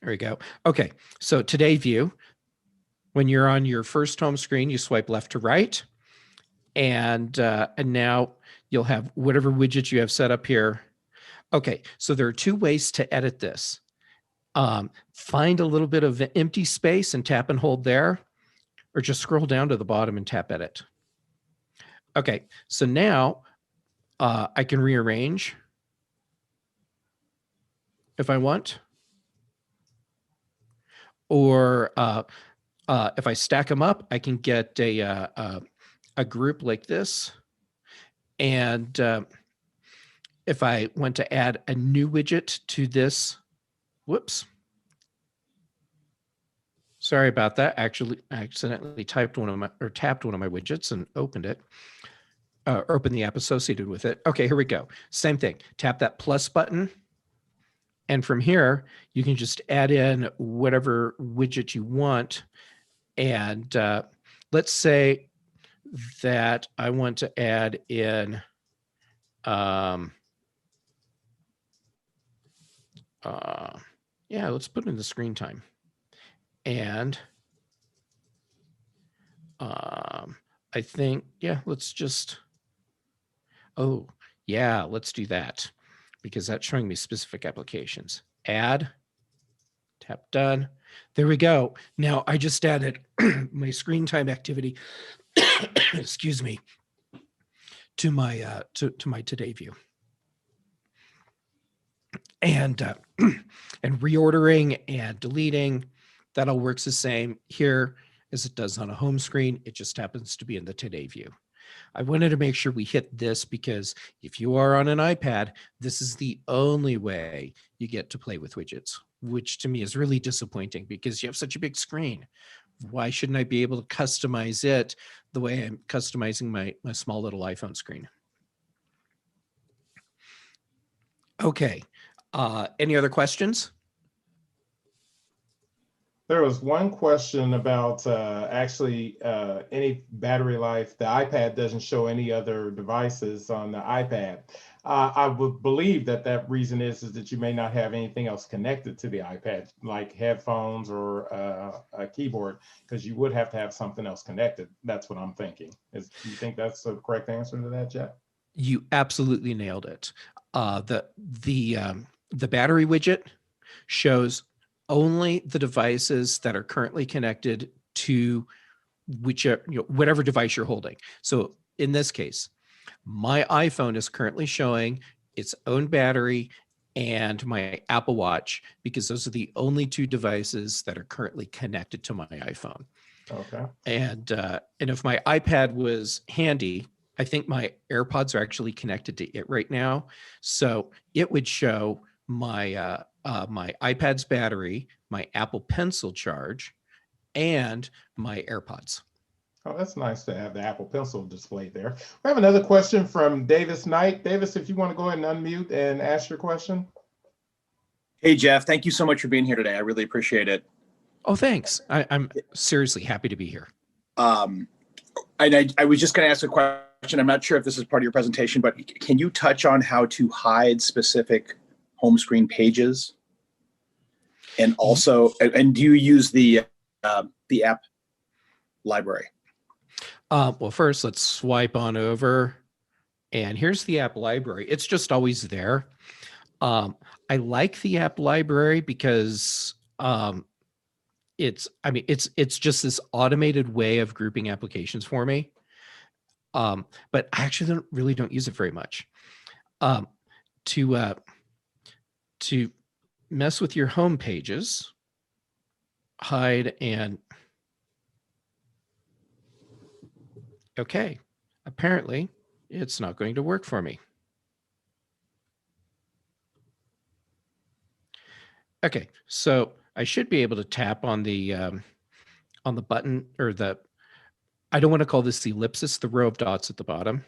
C: there we go. Okay, so Today View. When you're on your first home screen, you swipe left to right, and now you'll have whatever widget you have set up here. Okay, so there are two ways to edit this. Find a little bit of empty space and tap and hold there, or just scroll down to the bottom and tap edit. Okay, so now I can rearrange if I want, or if I stack them up, I can get a group like this. And if I want to add a new widget to this, whoops. Sorry about that. Actually, I accidentally tapped one of my widgets and opened it, opened the app associated with it. Okay, here we go. Same thing. Tap that plus button. And from here, you can just add in whatever widget you want. And let's say that I want to add in yeah, let's put in the screen time. And I think, yeah, let's just, oh, yeah, let's do that, because that's showing me specific applications. Add, tap done. There we go. Now I just added my screen time activity, excuse me, to my my Today View. And and reordering and deleting, that all works the same here as it does on a home screen. It just happens to be in the Today View. I wanted to make sure we hit this because if you are on an iPad, this is the only way you get to play with widgets, which to me is really disappointing because you have such a big screen. Why shouldn't I be able to customize it the way I'm customizing my small little iPhone screen? Okay, any other questions?
B: There was one question about any battery life. The iPad doesn't show any other devices on the iPad. I would believe that reason is that you may not have anything else connected to the iPad, like headphones or a keyboard, because you would have to have something else connected. That's what I'm thinking. Do you think that's the correct answer to that, Jeff?
C: You absolutely nailed it. The battery widget shows only the devices that are currently connected to whatever device you're holding. So in this case, my iPhone is currently showing its own battery and my Apple Watch, because those are the only two devices that are currently connected to my iPhone.
B: Okay.
C: And if my iPad was handy, I think my AirPods are actually connected to it right now. So it would show my my iPad's battery, my Apple Pencil charge, and my AirPods.
B: Oh, that's nice to have the Apple Pencil displayed there. We have another question from Davis Knight. Davis, if you want to go ahead and unmute and ask your question.
G: Hey, Jeff, thank you so much for being here today. I really appreciate it.
C: Oh, thanks. I'm seriously happy to be here.
G: And I was just going to ask a question. I'm not sure if this is part of your presentation, but can you touch on how to hide specific home screen pages? And also, and do you use the app library?
C: Well, first, let's swipe on over. And here's the app library. It's just always there. I like the app library because it's just this automated way of grouping applications for me. But I actually don't use it very much. To mess with your home pages, hide and okay, apparently it's not going to work for me. Okay, so I should be able to tap on the button, or I don't want to call this the ellipsis, the row of dots at the bottom,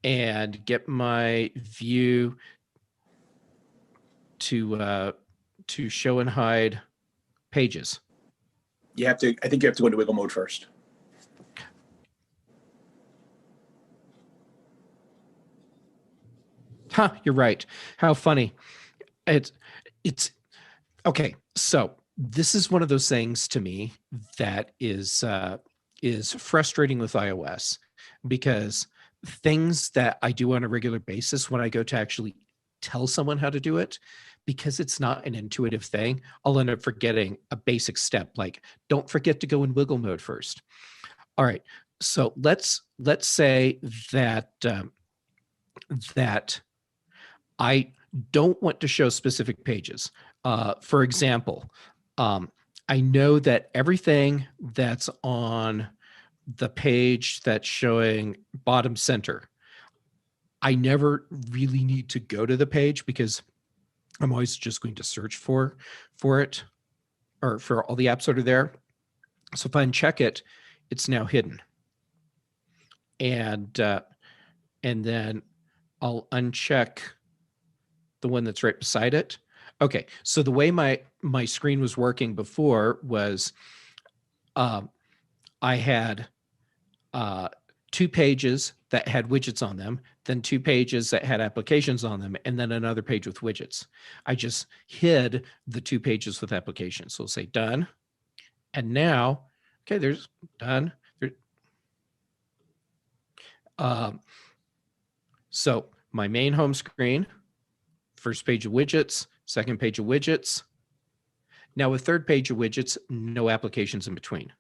C: and get my view to show and hide pages.
G: I think you have to go into wiggle mode first.
C: Huh, you're right. How funny. It's okay. So this is one of those things to me that is frustrating with iOS, because things that I do on a regular basis, when I go to actually tell someone how to do it, because it's not an intuitive thing, I'll end up forgetting a basic step, like don't forget to go in wiggle mode first. All right. So let's say that that I don't want to show specific pages. For example, I know that everything that's on the page that's showing bottom center, I never really need to go to the page because I'm always just going to search for it, or for all the apps that are there. So if I uncheck it, it's now hidden. And then I'll uncheck the one that's right beside it. Okay, so the way my screen was working before was I had 2 pages that had widgets on them, then 2 pages that had applications on them, and then another page with widgets. I just hid the 2 pages with applications. So we'll say done. And now, okay, there's done. So my main home screen, first page of widgets, second page of widgets. Now with third page of widgets, no applications in between.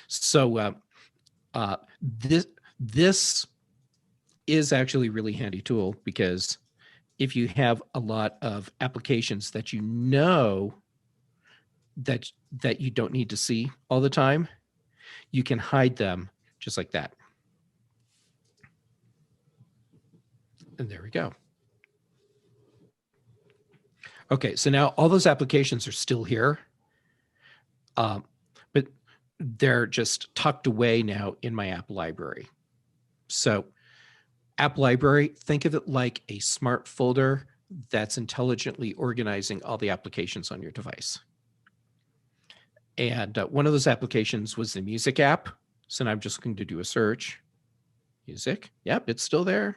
C: So this is actually a really handy tool, because if you have a lot of applications that you know that you don't need to see all the time, you can hide them just like that. And there we go. Okay, so now all those applications are still here, but they're just tucked away now in my app library. So app library, think of it like a smart folder that's intelligently organizing all the applications on your device. And one of those applications was the music app. So now I'm just going to do a search. Music. Yep, it's still there.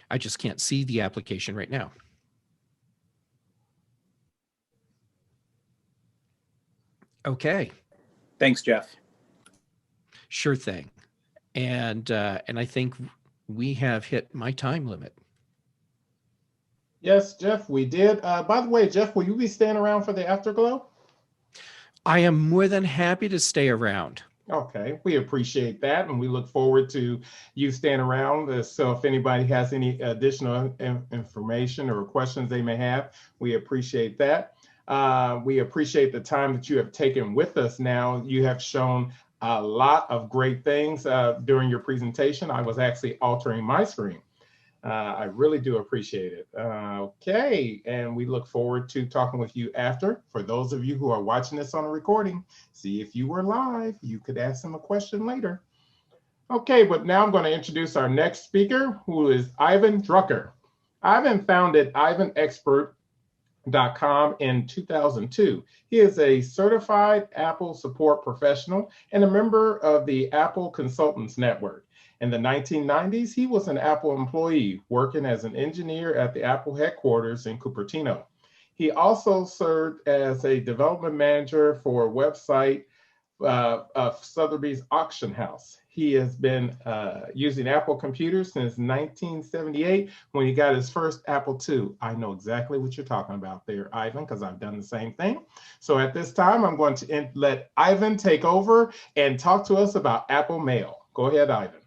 C: I just can't see the application right now. Okay.
G: Thanks, Jeff.
C: Sure thing. And I think we have hit my time limit.
B: Yes, Jeff, we did. By the way, Jeff, will you be staying around for the afterglow?
C: I am more than happy to stay around.
B: Okay, we appreciate that, and we look forward to you staying around. So if anybody has any additional information or questions they may have, we appreciate that. We appreciate the time that you have taken with us now. You have shown a lot of great things during your presentation. I was actually altering my screen. I really do appreciate it. Okay, and we look forward to talking with you after. For those of you who are watching this on a recording, see if you were live, you could ask them a question later. Okay, but now I'm going to introduce our next speaker, who is Ivan Drucker. Ivan founded IvanExpert.com in 2002. He is a certified Apple support professional and a member of the Apple Consultants Network. In the 1990s, he was an Apple employee working as an engineer at the Apple headquarters in Cupertino. He also served as a development manager for a website of Sotheby's Auction House. He has been using Apple computers since 1978 when he got his first Apple II. I know exactly what you're talking about there, Ivan, because I've done the same thing. So at this time, I'm going to let Ivan take over and talk to us about Apple Mail. Go ahead, Ivan.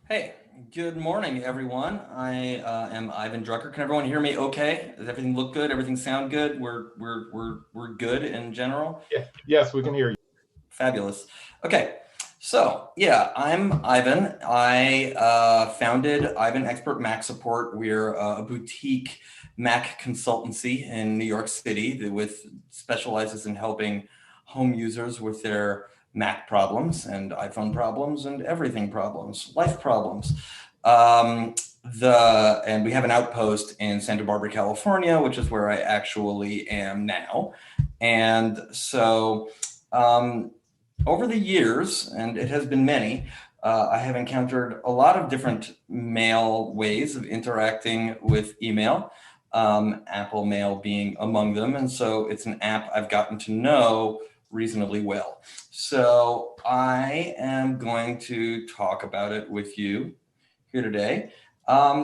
I: Hey, good morning, everyone. I am Ivan Drucker. Can everyone hear me okay? Does everything look good? Everything sound good? We're good in general?
B: Yeah. Yes, we can hear you.
I: Fabulous. Okay, so yeah, I'm Ivan. I founded Ivan Expert Mac Support. We're a boutique Mac consultancy in New York City that specializes in helping home users with their Mac problems and iPhone problems and everything problems, life problems. And we have an outpost in Santa Barbara, California, which is where I actually am now. And so over the years, and it has been many, I have encountered a lot of different mail ways of interacting with email, Apple Mail being among them. And so it's an app I've gotten to know reasonably well. So I am going to talk about it with you here today.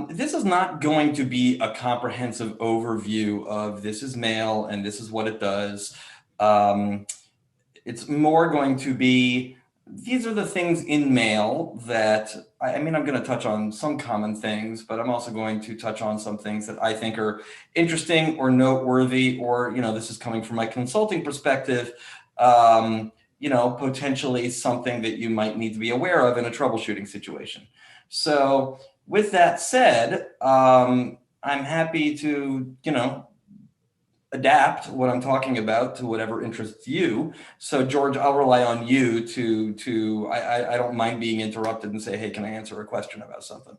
I: This is not going to be a comprehensive overview of this is mail and this is what it does. It's more going to be, these are the things in mail that, I'm going to touch on some common things, but I'm also going to touch on some things that I think are interesting or noteworthy, or, this is coming from my consulting perspective, potentially something that you might need to be aware of in a troubleshooting situation. So with that said, I'm happy to, adapt what I'm talking about to whatever interests you. So George, I'll rely on you I don't mind being interrupted and say, hey, can I answer a question about something?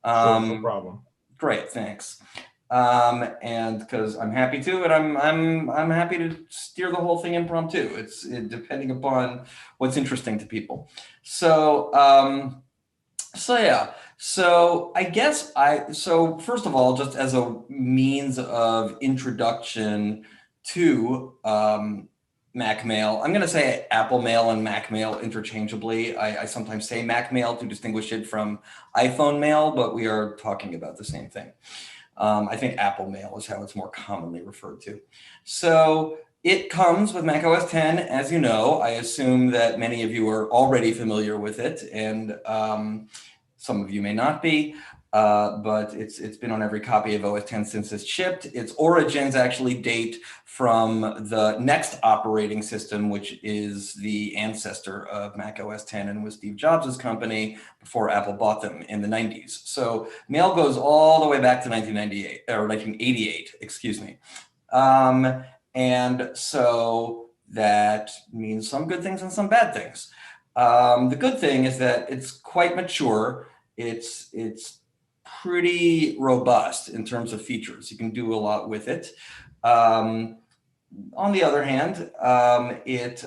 B: Sure, no problem.
I: Great, thanks. And because I'm happy to, and I'm happy to steer the whole thing impromptu. It's depending upon what's interesting to people. So, yeah. So I guess so first of all, just as a means of introduction to Mac Mail, I'm going to say Apple Mail and Mac Mail interchangeably. I sometimes say Mac Mail to distinguish it from iPhone Mail, but we are talking about the same thing. I think Apple Mail is how it's more commonly referred to. So it comes with Mac OS X, as you know. I assume that many of you are already familiar with it, and some of you may not be, but it's been on every copy of OS X since it's shipped. Its origins actually date from the next operating system, which is the ancestor of Mac OS X and was Steve Jobs' company before Apple bought them in the 90s. So Mail goes all the way back to 1988, excuse me. And so that means some good things and some bad things. The good thing is that it's quite mature. It's pretty robust in terms of features. You can do a lot with it. On the other hand, it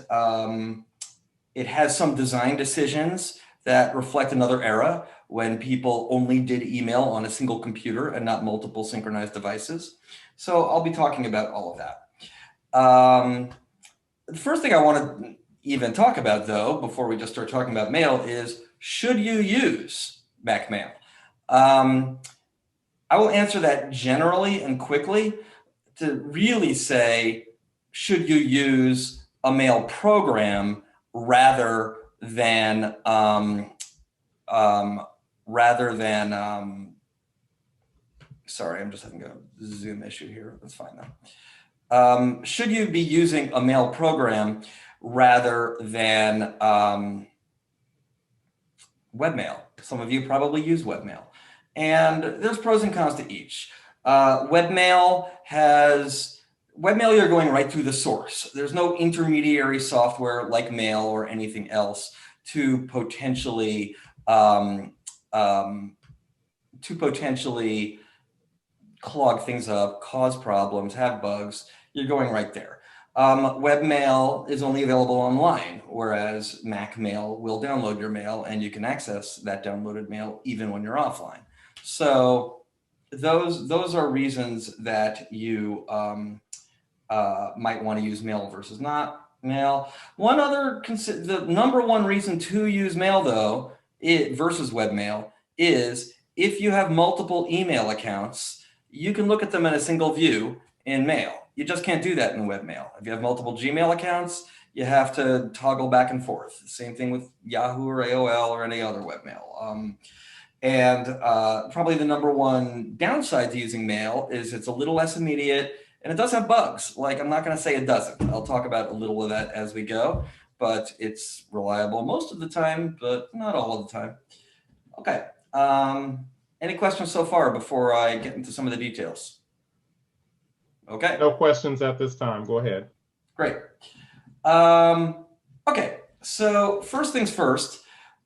I: has some design decisions that reflect another era when people only did email on a single computer and not multiple synchronized devices. So I'll be talking about all of that. The first thing I want to even talk about, though, before we just start talking about mail, is should you use Mac Mail? I will answer that generally and quickly. To really say, should you use a mail program rather than sorry, I'm just having a Zoom issue here. That's fine though. Should you be using a mail program rather than webmail? Some of you probably use webmail, and there's pros and cons to each. Webmail, you're going right through the source. There's no intermediary software like mail or anything else to potentially clog things up, cause problems, have bugs. You're going right there. Webmail is only available online, whereas Mac Mail will download your mail and you can access that downloaded mail even when you're offline. So those are reasons that you might want to use mail versus not mail. One other, the number one reason to use mail though, versus webmail, is if you have multiple email accounts, you can look at them in a single view in mail. You just can't do that in webmail. If you have multiple Gmail accounts, you have to toggle back and forth. Same thing with Yahoo or AOL or any other webmail. And probably the number one downside to using mail is it's a little less immediate, and it does have bugs. Like, I'm not going to say it doesn't. I'll talk about a little of that as we go, but it's reliable most of the time, but not all of the time. Okay. Any questions so far before I get into some of the details? Okay.
B: No questions at this time. Go ahead.
I: Great. Okay. So first things first,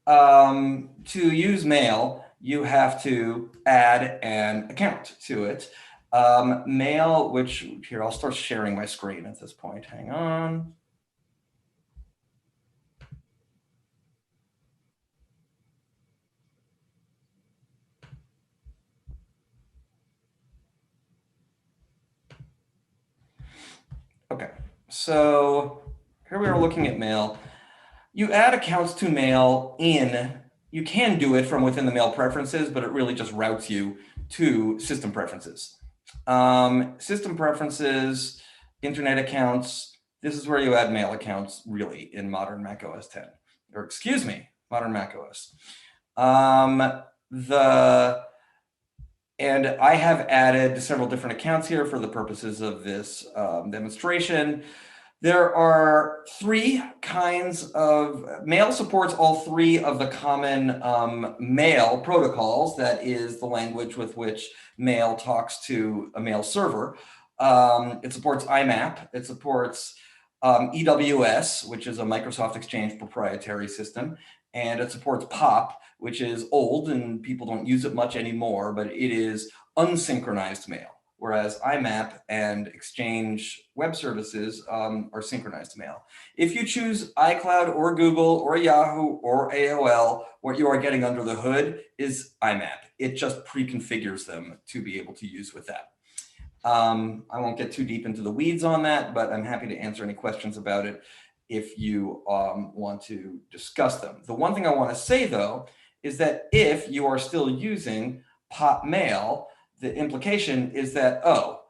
I: to use mail, you have to add an account to it. Mail, which here, I'll start sharing my screen at this point. Hang on. Okay, so here we are looking at mail. You add accounts to mail you can do it from within the mail preferences, but it really just routes you to system preferences. System preferences, internet accounts, this is where you add mail accounts really in modern Mac OS 10, or excuse me, modern Mac OS. And I have added several different accounts here for the purposes of this demonstration. There are three kinds of mail, supports all three of the common mail protocols. That is the language with which mail talks to a mail server. It supports IMAP. It supports EWS, which is a Microsoft Exchange proprietary system. And it supports POP, which is old and people don't use it much anymore, but it is unsynchronized mail. Whereas IMAP and Exchange web services are synchronized mail. If you choose iCloud or Google or Yahoo or AOL, what you are getting under the hood is IMAP. It just pre-configures them to be able to use with that. I won't get too deep into the weeds on that, but I'm happy to answer any questions about it if you want to discuss them. The one thing I want to say, though, is that if you are still using POP mail, the implication is that, oh,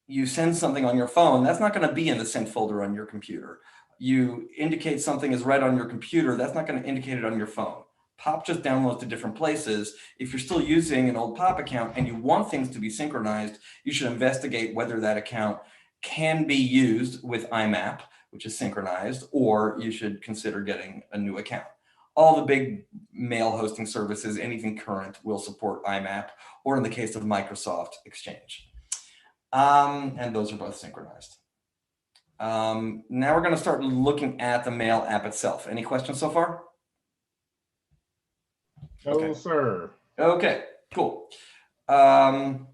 I: you send something on your phone, that's not going to be in the sent folder on your computer. You indicate something is read on your computer, that's not going to indicate it on your phone. POP just downloads to different places. If you're still using an old POP account and you want things to be synchronized, you should investigate whether that account can be used with IMAP, which is synchronized, or you should consider getting a new account. All the big mail hosting services, anything current, will support IMAP, or in the case of Microsoft, Exchange. And those are both synchronized. Now we're going to start looking at the mail app itself. Any questions so far?
B: No, sir.
I: Okay, cool. All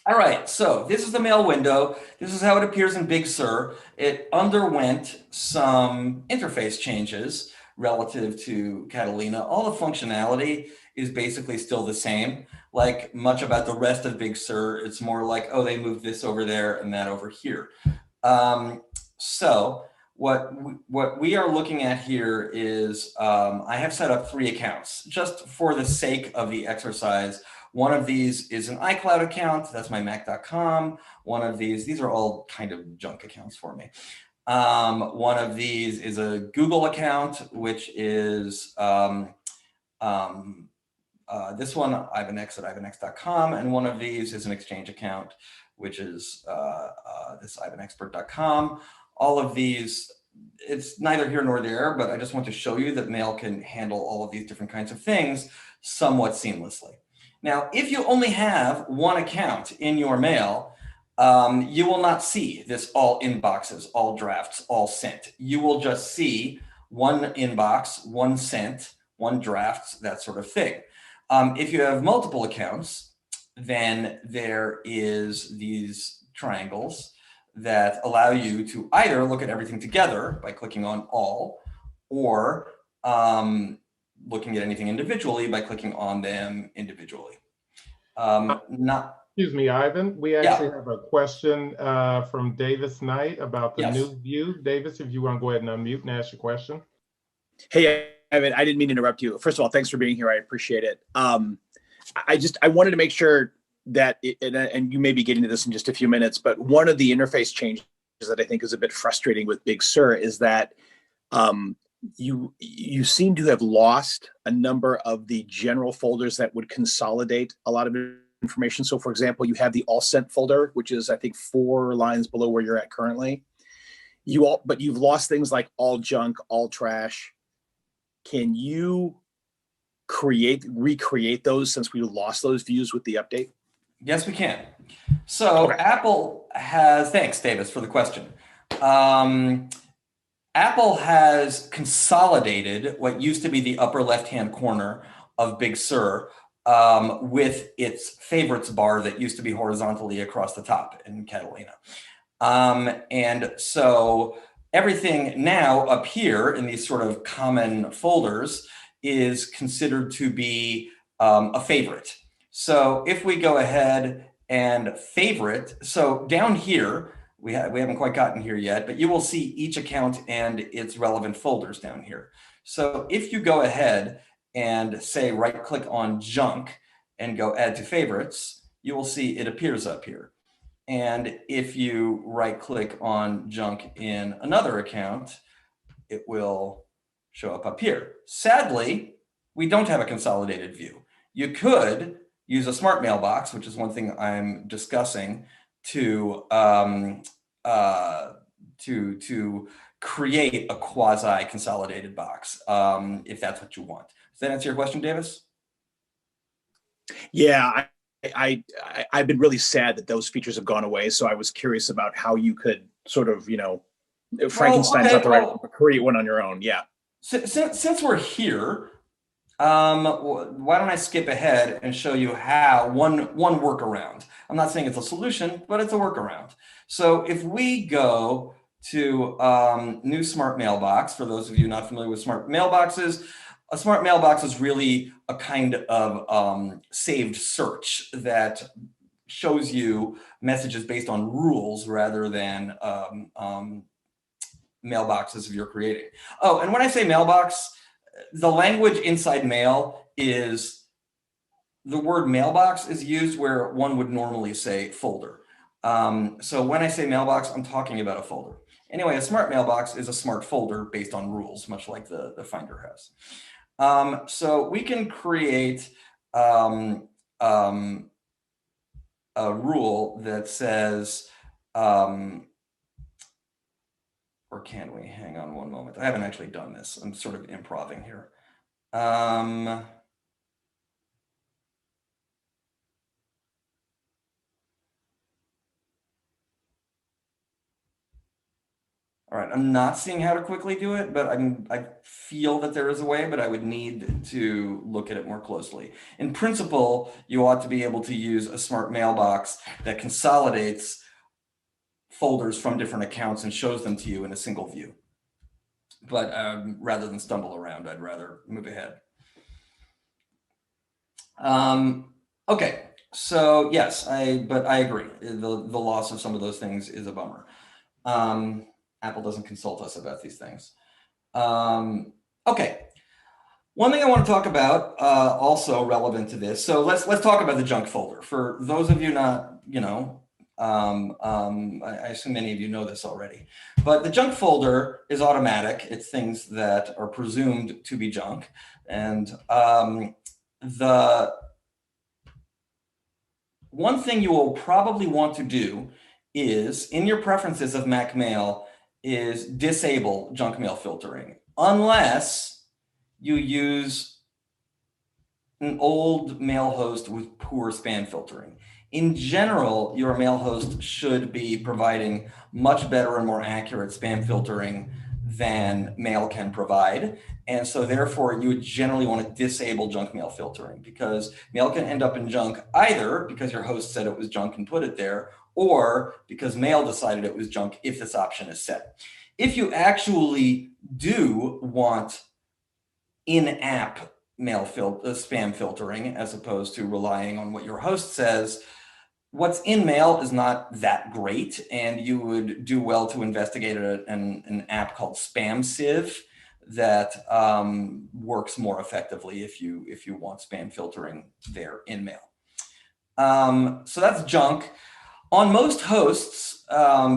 I: right, so this is the mail window. This is how it appears in Big Sur. It underwent some interface changes relative to Catalina. All the functionality is basically still the same. Like much about the rest of Big Sur, it's more like, oh, they moved this over there and that over here. So what we are looking at here is I have set up 3 accounts just for the sake of the exercise. One of these is an iCloud account. That's my Mac.com. One of these are all kind of junk accounts for me. One of these is a Google account, which is this one, ivanx at ivanx.com. And one of these is an Exchange account, which is this ivanexpert.com. All of these, it's neither here nor there, but I just want to show you that mail can handle all of these different kinds of things somewhat seamlessly. Now, if you only have one account in your mail, you will not see this all inboxes, all drafts, all sent. You will just see one inbox, one sent, one draft, that sort of thing. If you have multiple accounts, then there is these triangles that allow you to either look at everything together by clicking on all, or looking at anything individually by clicking on them individually.
B: Excuse me, Ivan. We actually have a question from Davis Knight about the new view. Davis, if you want to go ahead and unmute and ask your question.
G: Hey, Ivan, I didn't mean to interrupt you. First of all, thanks for being here. I appreciate it. I wanted to make sure that, and you may be getting to this in just a few minutes, but one of the interface changes that I think is a bit frustrating with Big Sur is that you seem to have lost a number of the general folders that would consolidate a lot of information. So for example, you have the all sent folder, which is I think 4 lines below where you're at currently. But you've lost things like all junk, all trash. Can you recreate those since we lost those views with the update?
I: Yes, we can. So Apple has, thanks Davis for the question. Apple has consolidated what used to be the upper left-hand corner of Big Sur with its favorites bar that used to be horizontally across the top in Catalina. And so everything now up here in these sort of common folders is considered to be a favorite. So if we go ahead and favorite, so down here, we haven't quite gotten here yet, but you will see each account and its relevant folders down here. So if you go ahead and say right click on junk and go add to favorites, you will see it appears up here. And if you right click on junk in another account, it will show up here. Sadly, we don't have a consolidated view. You could use a smart mailbox, which is one thing I'm discussing, to create a quasi-consolidated box, if that's what you want. Does that answer your question, Davis?
G: Yeah, I've been really sad that those features have gone away. So I was curious about how you could sort of, Frankenstein's not the right word, but create one on your own. Yeah.
I: Since we're here, why don't I skip ahead and show you how one workaround. I'm not saying it's a solution, but it's a workaround. So if we go to new smart mailbox, for those of you not familiar with smart mailboxes, a smart mailbox is really a kind of saved search that shows you messages based on rules rather than mailboxes you're creating. Oh, and when I say mailbox, the language inside mail is the word mailbox is used where one would normally say folder. So when I say mailbox, I'm talking about a folder. Anyway, a smart mailbox is a smart folder based on rules, much like the Finder has. So we can create a rule that says, or can we? Hang on one moment. I haven't actually done this. I'm sort of improvising here. All right, I'm not seeing how to quickly do it, but I feel that there is a way, but I would need to look at it more closely. In principle, you ought to be able to use a smart mailbox that consolidates folders from different accounts and shows them to you in a single view. But rather than stumble around, I'd rather move ahead. Okay, so yes, but I agree. The loss of some of those things is a bummer. Apple doesn't consult us about these things. Okay, one thing I want to talk about, also relevant to this. So let's talk about the junk folder. For those of you not, I assume many of you know this already, but the junk folder is automatic. It's things that are presumed to be junk, and the one thing you will probably want to do is, in your preferences of Mac Mail, is disable junk mail filtering, unless you use an old mail host with poor spam filtering. In general, your mail host should be providing much better and more accurate spam filtering than mail can provide. And so therefore, you would generally want to disable junk mail filtering, because mail can end up in junk either because your host said it was junk and put it there, or because mail decided it was junk if this option is set. If you actually do want in-app mail spam filtering, as opposed to relying on what your host says, what's in mail is not that great, and you would do well to investigate an app called Spam Sieve that works more effectively if you want spam filtering there in mail. So that's junk. On most hosts,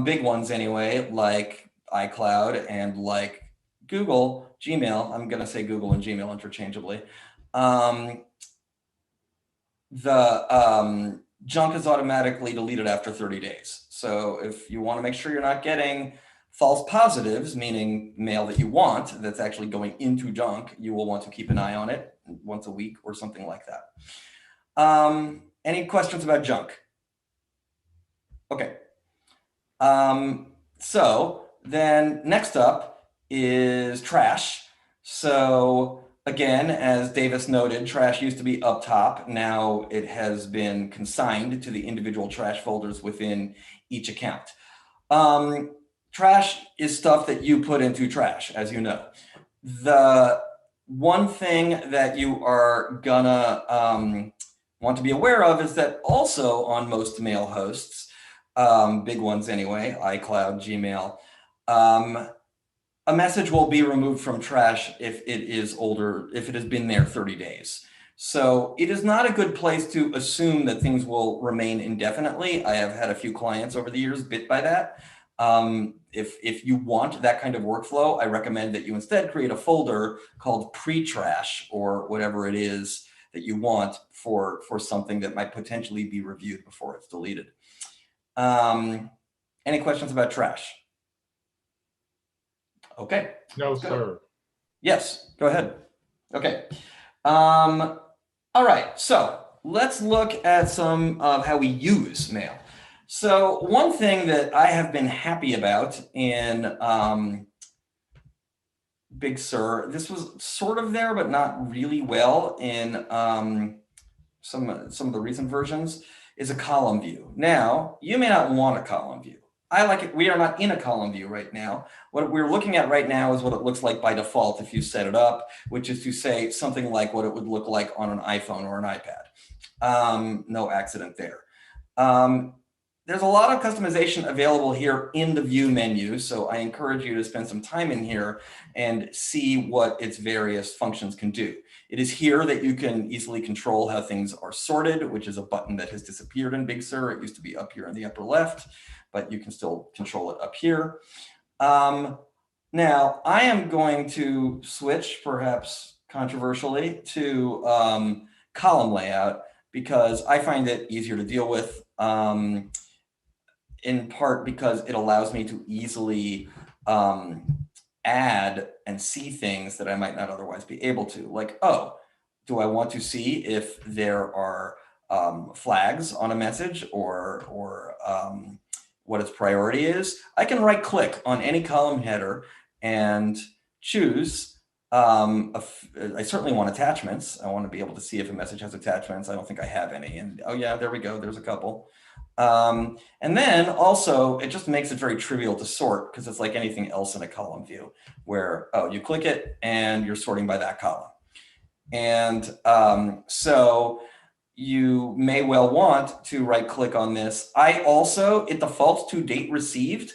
I: big ones anyway, like iCloud and like Google, Gmail, I'm going to say Google and Gmail interchangeably, the junk is automatically deleted after 30 days. So if you want to make sure you're not getting false positives, meaning mail that you want that's actually going into junk, you will want to keep an eye on it once a week or something like that. Any questions about junk? Okay. So then next up is trash. So again, as Davis noted, trash used to be up top. Now it has been consigned to the individual trash folders within each account. Trash is stuff that you put into trash, as you know. The one thing that you are gonna want to be aware of is that also on most mail hosts, big ones anyway, iCloud, Gmail, a message will be removed from trash if it is older, if it has been there 30 days. So it is not a good place to assume that things will remain indefinitely. I have had a few clients over the years bit by that. If you want that kind of workflow, I recommend that you instead create a folder called pre-trash or whatever it is that you want for something that might potentially be reviewed before it's deleted. Any questions about trash? Okay.
B: No, sir.
I: Yes, go ahead. Okay. All right, so let's look at some of how we use mail. So one thing that I have been happy about in Big Sur, this was sort of there, but not really well in some of the recent versions, is a column view. Now, you may not want a column view. I like it. We are not in a column view right now. What we're looking at right now is what it looks like by default if you set it up, which is to say something like what it would look like on an iPhone or an iPad. No accident there. There's a lot of customization available here in the view menu, so I encourage you to spend some time in here and see what its various functions can do. It is here that you can easily control how things are sorted, which is a button that has disappeared in Big Sur. It used to be up here in the upper left, but you can still control it up here. Now, I am going to switch, perhaps controversially, to column layout because I find it easier to deal with, in part because it allows me to easily add and see things that I might not otherwise be able to. Like, oh, do I want to see if there are flags on a message or what its priority is, I can right click on any column header and choose. I certainly want attachments. I want to be able to see if a message has attachments. I don't think I have any. And oh yeah, there we go. There's a couple. And then also it just makes it very trivial to sort because it's like anything else in a column view where, oh, you click it and you're sorting by that column. And so you may well want to right click on this. It defaults to date received.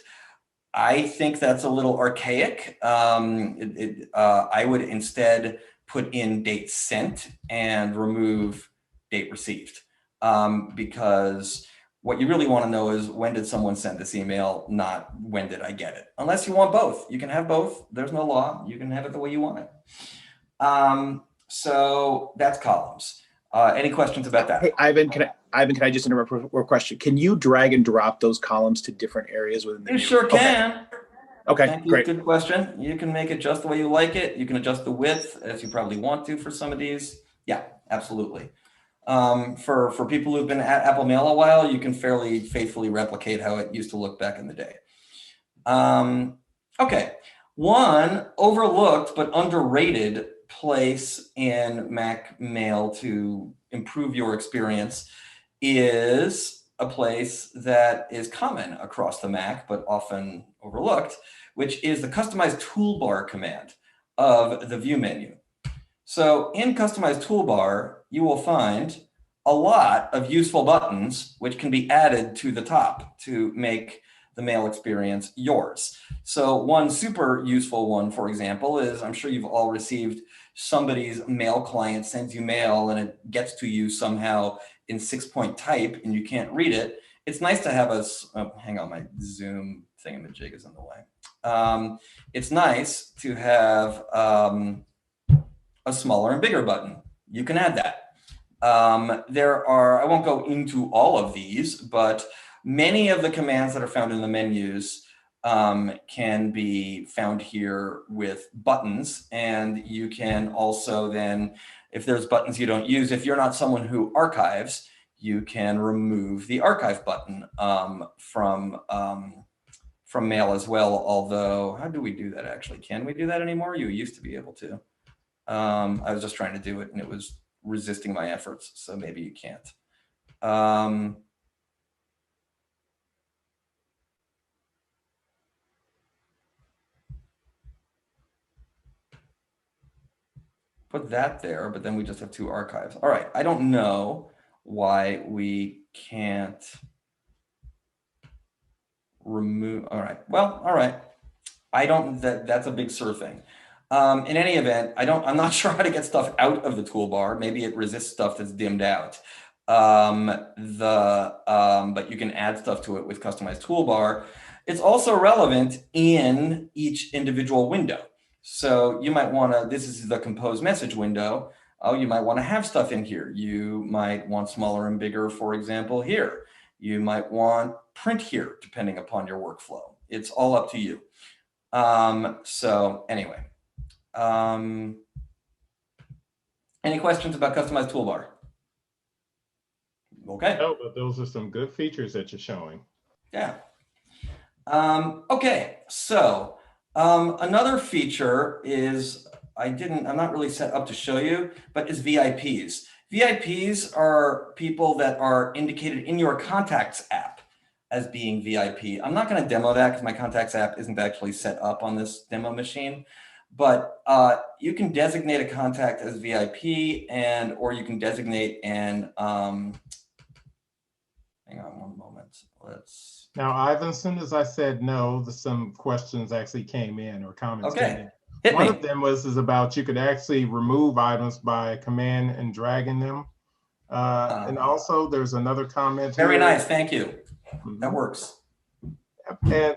I: I think that's a little archaic. I would instead put in date sent and remove date received because what you really want to know is when did someone send this email, not when did I get it. Unless you want both. You can have both. There's no law. You can have it the way you want it. So that's columns. Any questions about that?
G: Hey, Ivan, can I just interrupt for a question? Can you drag and drop those columns to different areas within the
I: You
G: view?
I: sure can.
G: Okay,
I: Thank you.
G: great.
I: Good question. You can make it just the way you like it. You can adjust the width as you probably want to for some of these. Yeah, absolutely. For people who've been at Apple Mail a while, you can fairly faithfully replicate how it used to look back in the day. Okay, one overlooked but underrated place in Mac Mail to improve your experience is a place that is common across the Mac, but often overlooked, which is the Customize Toolbar command of the View menu. So in Customize Toolbar, you will find a lot of useful buttons which can be added to the top to make the mail experience yours. So one super useful one, for example, is I'm sure you've all received somebody's mail client sends you mail and it gets to you somehow in 6-point type and you can't read it. It's nice to have hang on, my Zoom thingamajig is in the way. It's nice to have a smaller and bigger button. You can add that. I won't go into all of these, but many of the commands that are found in the menus can be found here with buttons. And you can also then, if there's buttons you don't use, if you're not someone who archives, you can remove the archive button from Mail as well. Although, how do we do that actually? Can we do that anymore? You used to be able to. I was just trying to do it and it was resisting my efforts. So maybe you can't. Put that there, but then we just have two archives. All right, I don't know why we can't remove, all right, well, all right. That's a big Sur thing. In any event, I'm not sure how to get stuff out of the toolbar. Maybe it resists stuff that's dimmed out. But you can add stuff to it with Customized Toolbar. It's also relevant in each individual window. So you might want to, this is the compose message window. Oh, you might want to have stuff in here. You might want smaller and bigger, for example, here. You might want print here, depending upon your workflow. It's all up to you. So anyway, any questions about Customized Toolbar? Okay.
B: No, but those are some good features that you're showing.
I: Yeah. Okay, so another feature is, I'm not really set up to show you, but is VIPs. VIPs are people that are indicated in your Contacts app as being VIP. I'm not going to demo that because my Contacts app isn't actually set up on this demo machine, but you can designate a contact as VIP or you can designate an, hang on one moment,
B: Now, Ivan, as soon as I said no, some questions actually came in or comments came in. One of them is about you could actually remove items by command and dragging them. And also there's another comment.
I: Very nice, thank you. That works.
B: And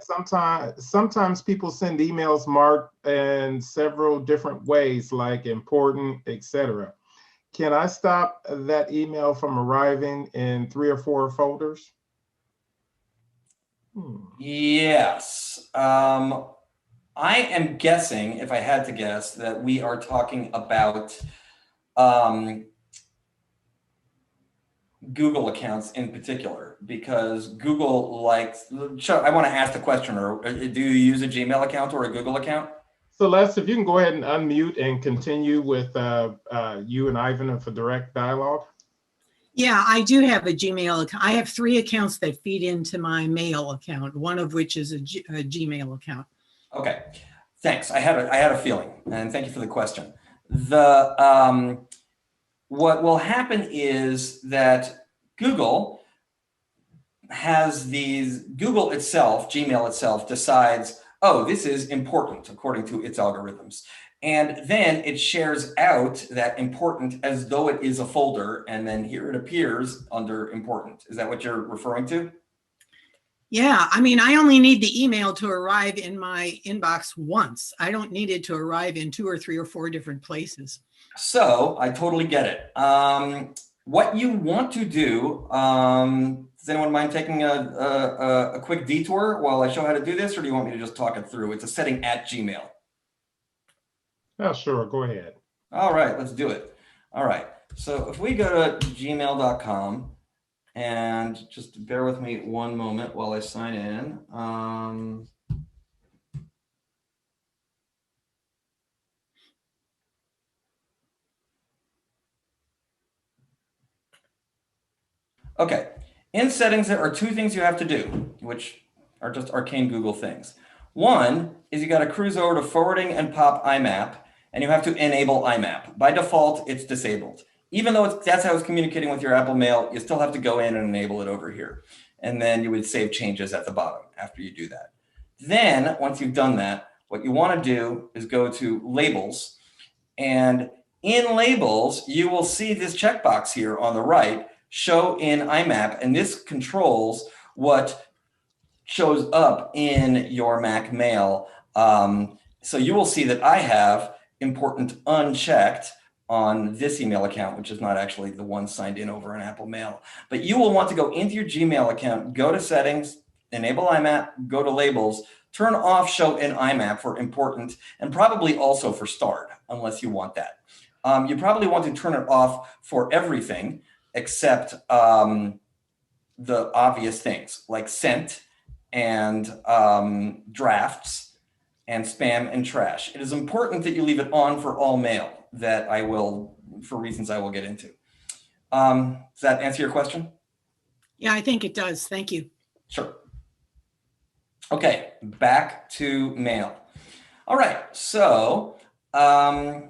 B: sometimes people send emails marked in several different ways, like important, etc. Can I stop that email from arriving in 3 or 4 folders?
I: Yes. I am guessing, if I had to guess, that we are talking about Google accounts in particular, because Google likes, I want to ask the question, or do you use a Gmail account or a Google account?
B: Celeste, if you can go ahead and unmute and continue with you and Ivan for direct dialogue.
J: Yeah, I do have a Gmail account. I have 3 accounts that feed into my mail account, one of which is a Gmail account.
I: Okay, thanks. I had a feeling, and thank you for the question. The what will happen is that Google has these, Google itself, Gmail itself decides, oh, this is important according to its algorithms. And then it shares out that important as though it is a folder, and then here it appears under important. Is that what you're referring to?
J: Yeah, I mean, I only need the email to arrive in my inbox once. I don't need it to arrive in 2 or 3 or 4 different places.
I: So I totally get it. What you want to do, does anyone mind taking a quick detour while I show how to do this, or do you want me to just talk it through? It's a setting at Gmail.
B: Oh, sure, go ahead.
I: All right, let's do it. All right, so if we go to gmail.com, and just bear with me one moment while I sign in. Okay, in settings, there are 2 things you have to do, which are just arcane Google things. One is you got to cruise over to forwarding and pop IMAP, and you have to enable IMAP. By default, it's disabled. Even though that's how it's communicating with your Apple Mail, you still have to go in and enable it over here. And then you would save changes at the bottom after you do that. Then, once you've done that, what you want to do is go to Labels. And in Labels, you will see this checkbox here on the right, Show in IMAP. And this controls what shows up in your Mac Mail. So you will see that I have important unchecked on this email account, which is not actually the one signed in over an Apple Mail. But you will want to go into your Gmail account, go to settings, enable IMAP, go to labels, turn off show in IMAP for important, and probably also for starred, unless you want that. You probably want to turn it off for everything except the obvious things like sent and drafts and spam and trash. It is important that you leave it on for all mail that I will, for reasons I will get into. Does that answer your question?
J: Yeah, I think it does. Thank you.
I: Sure. Okay, back to mail. All right, so I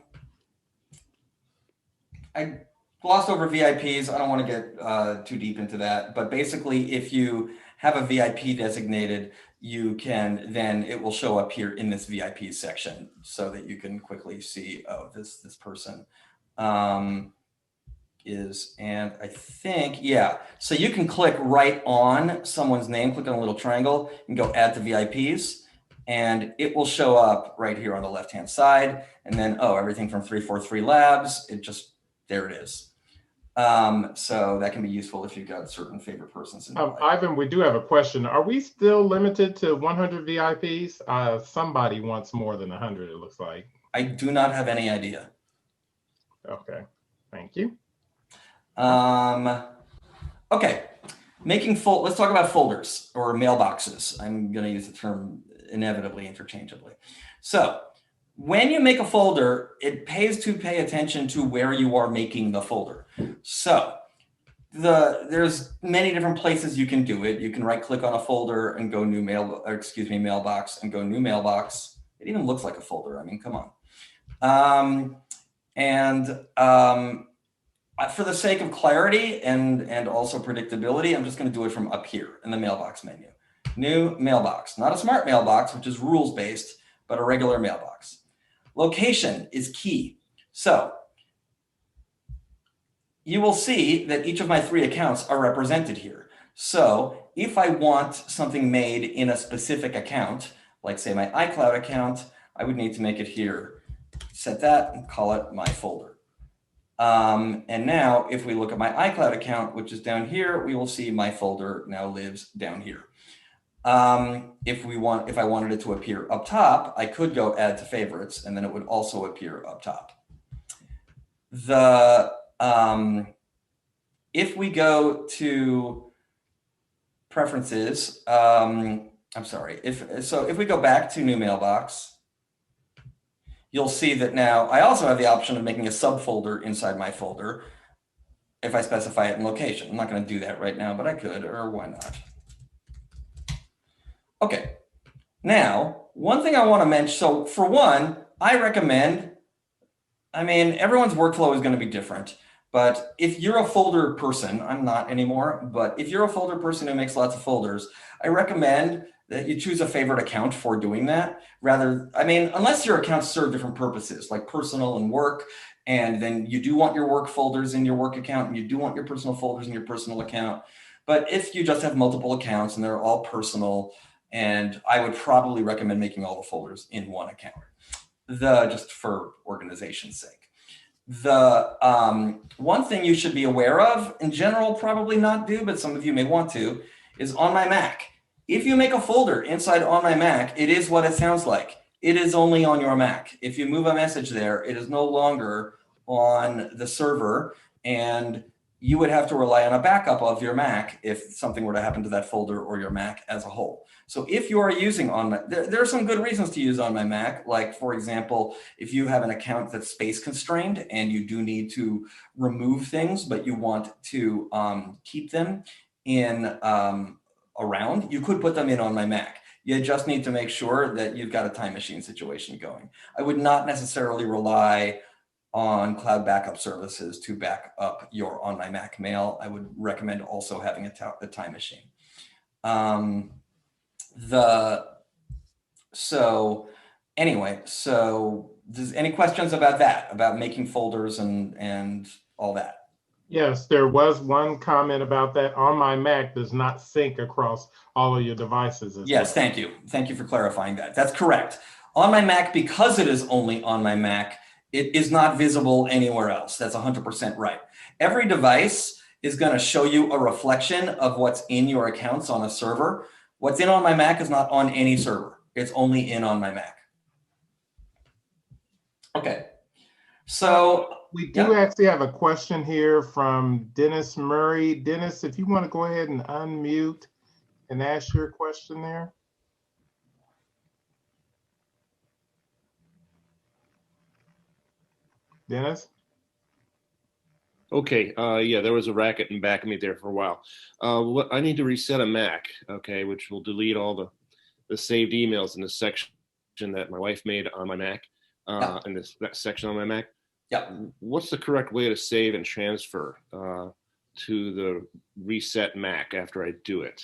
I: glossed over VIPs. I don't want to get too deep into that, but basically if you have a VIP designated, you can then, it will show up here in this VIP section so that you can quickly see, oh, this person is, and I think, yeah. So you can click right on someone's name, click on a little triangle and go add to VIPs, and it will show up right here on the left-hand side. And then, oh, everything from 343 Labs, it just, there it is. So that can be useful if you've got certain favorite persons in your life.
B: Ivan, we do have a question. Are we still limited to 100 VIPs? Somebody wants more than 100, it looks like.
I: I do not have any idea.
B: Okay, thank you.
I: Okay, let's talk about folders or mailboxes. I'm going to use the term inevitably interchangeably. So when you make a folder, it pays to pay attention to where you are making the folder. So there's many different places you can do it. You can right click on a folder and go new mailbox and go new mailbox. It even looks like a folder. I mean, come on. For the sake of clarity and also predictability, I'm just going to do it from up here in the mailbox menu. New mailbox, not a smart mailbox, which is rules-based, but a regular mailbox. Location is key. So you will see that each of my 3 accounts are represented here. So if I want something made in a specific account, like say my iCloud account, I would need to make it here, set that and call it my folder. And now if we look at my iCloud account, which is down here, we will see my folder now lives down here. If I wanted it to appear up top, I could go add to favorites and then it would also appear up top. If if we go to preferences, I'm sorry, if we go back to new mailbox, you'll see that now I also have the option of making a subfolder inside my folder if I specify it in location. I'm not going to do that right now, but I could, or why not? Okay. Now, one thing I want to mention, so for one, I recommend, I mean, everyone's workflow is going to be different, but if you're a folder person, I'm not anymore, but if you're a folder person who makes lots of folders, I recommend that you choose a favorite account for doing that. Rather, I mean, unless your accounts serve different purposes, like personal and work, and then you do want your work folders in your work account, and you do want your personal folders in your personal account. But if you just have multiple accounts and they're all personal, and I would probably recommend making all the folders in one account, just for organization's sake. The one thing you should be aware of, in general, probably not do, but some of you may want to, is on my Mac. If you make a folder inside on my Mac, it is what it sounds like. It is only on your Mac. If you move a message there, it is no longer on the server, and you would have to rely on a backup of your Mac if something were to happen to that folder or your Mac as a whole. So if you are using on my, there are some good reasons to use on my Mac. Like, for example, if you have an account that's space constrained and you do need to remove things, but you want to keep them in around, you could put them in on my Mac. You just need to make sure that you've got a time machine situation going. I would not necessarily rely on cloud backup services to back up your on my Mac mail. I would recommend also having a time machine. So does any questions about that, about making folders and all that?
B: Yes, there was one comment about that. On my Mac does not sync across all of your devices.
I: Yes, thank you. Thank you for clarifying that. That's correct. On my Mac, because it is only on my Mac, it is not visible anywhere else. That's 100% right. Every device is going to show you a reflection of what's in your accounts on a server. What's in on my Mac is not on any server. It's only in on my Mac. Okay. So
B: we do actually have a question here from Dennis Murray. Dennis, if you want to go ahead and unmute and ask your question there. Dennis?
K: Okay, yeah, there was a racket in back of me there for a while. I need to reset a Mac, okay, which will delete all the saved emails in the section that my wife made on my Mac, in that section on my Mac.
I: Yeah.
K: What's the correct way to save and transfer to the reset Mac after I do it?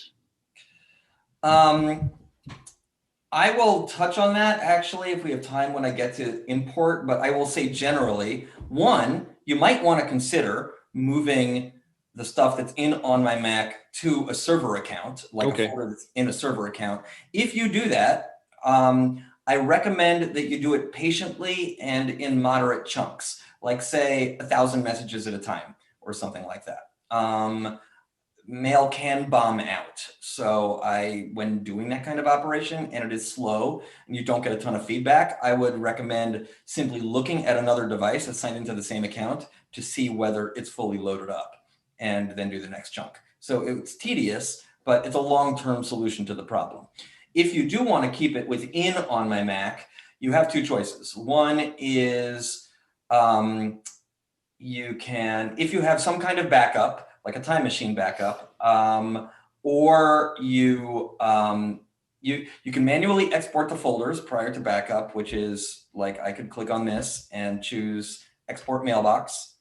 I: I will touch on that actually if we have time when I get to import, but I will say generally, one, you might want to consider moving the stuff that's in on my Mac to a server account, like a folder that's in a server account. If you do that, I recommend that you do it patiently and in moderate chunks, like say 1,000 messages at a time or something like that. Mail can bomb out. So when doing that kind of operation and it is slow and you don't get a ton of feedback, I would recommend simply looking at another device that's signed into the same account to see whether it's fully loaded up and then do the next chunk. So it's tedious, but it's a long-term solution to the problem. If you do want to keep it within on my Mac, you have two choices. One is you can, if you have some kind of backup, like a time machine backup, or you can manually export the folders prior to backup, which is like I could click on this and choose export mailbox,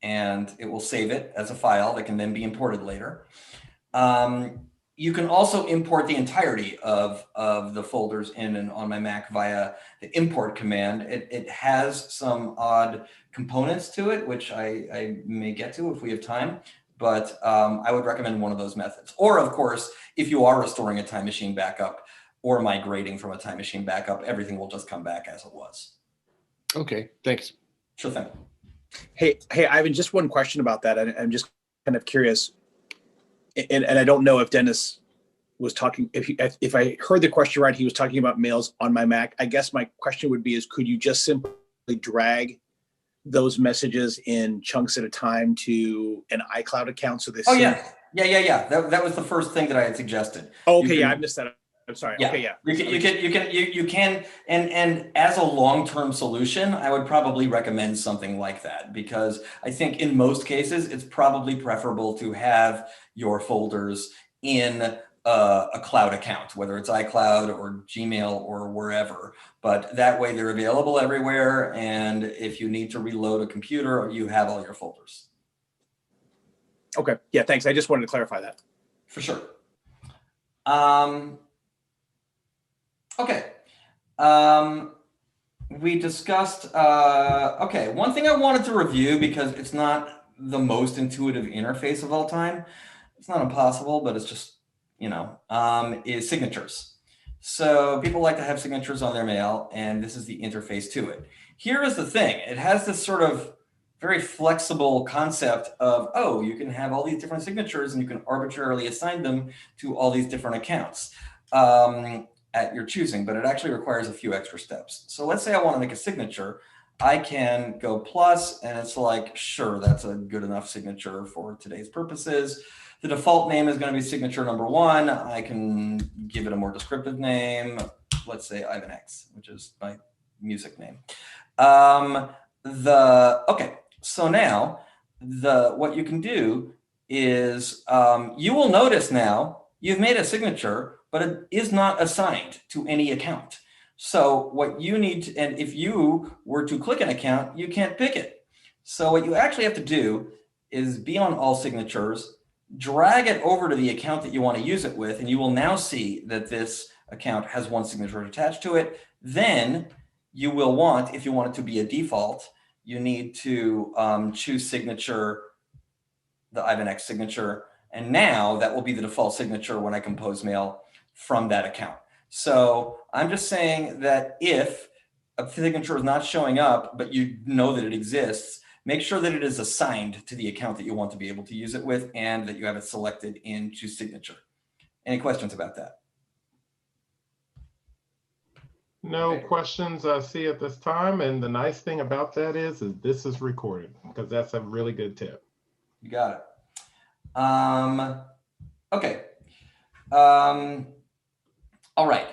I: and it will save it as a file that can then be imported later. You can also import the entirety of the folders in and on my Mac via the import command. It has some odd components to it, which I may get to if we have time, but I would recommend one of those methods. Or of course, if you are restoring a time machine backup or migrating from a time machine backup, everything will just come back as it was.
K: Okay, thanks.
I: Sure thing.
G: Hey, Ivan, just one question about that. I'm just kind of curious. And I don't know if Dennis was talking, if I heard the question right, he was talking about mails on my Mac. I guess my question would be could you just simply drag those messages in chunks at a time to an iCloud account so they
I: Oh,
G: sync?
I: yeah. That was the first thing that I had suggested.
G: Oh, okay, yeah, I missed that. I'm sorry.
I: Yeah.
G: Okay, yeah.
I: You can, and as a long-term solution, I would probably recommend something like that, because I think in most cases, it's probably preferable to have your folders in a cloud account, whether it's iCloud or Gmail or wherever, but that way they're available everywhere. And if you need to reload a computer, you have all your folders.
G: Okay, yeah, thanks. I just wanted to clarify that.
I: For sure. Okay. We discussed, okay, one thing I wanted to review, because it's not the most intuitive interface of all time. It's not impossible, but it's just, is signatures. So people like to have signatures on their mail, and this is the interface to it. Here is the thing. It has this sort of very flexible concept of, oh, you can have all these different signatures and you can arbitrarily assign them to all these different accounts at your choosing, but it actually requires a few extra steps. So let's say I want to make a signature. I can go plus, and it's like, sure, that's a good enough signature for today's purposes. The default name is going to be signature number 1. I can give it a more descriptive name. Let's say Ivan X, which is my music name. Okay, so now what you can do is you will notice now you've made a signature, but it is not assigned to any account. So what you need to, and if you were to click an account, you can't pick it. So what you actually have to do is be on all signatures, drag it over to the account that you want to use it with, and you will now see that this account has one signature attached to it. Then you will want, if you want it to be a default, you need to choose signature, the Ivan X signature, and now that will be the default signature when I compose mail from that account. So I'm just saying that if a signature is not showing up, but you know that it exists, make sure that it is assigned to the account that you want to be able to use it with, and that you have it selected in Choose Signature. Any questions about that?
B: No questions I see at this time. And the nice thing about that is this is recorded, because that's a really good tip.
I: You got it. Okay. All right.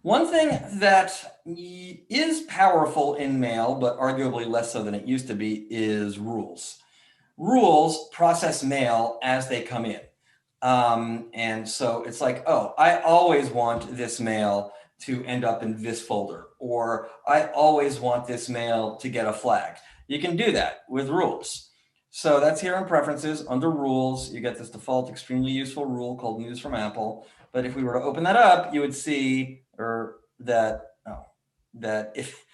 I: One thing that is powerful in mail, but arguably less so than it used to be, is rules. Rules process mail as they come in. And so it's like, oh, I always want this mail to end up in this folder, or I always want this mail to get a flag. You can do that with rules. So that's here in preferences. Under rules, you get this default extremely useful rule called News from Apple. But if we were to open that up, you would see that if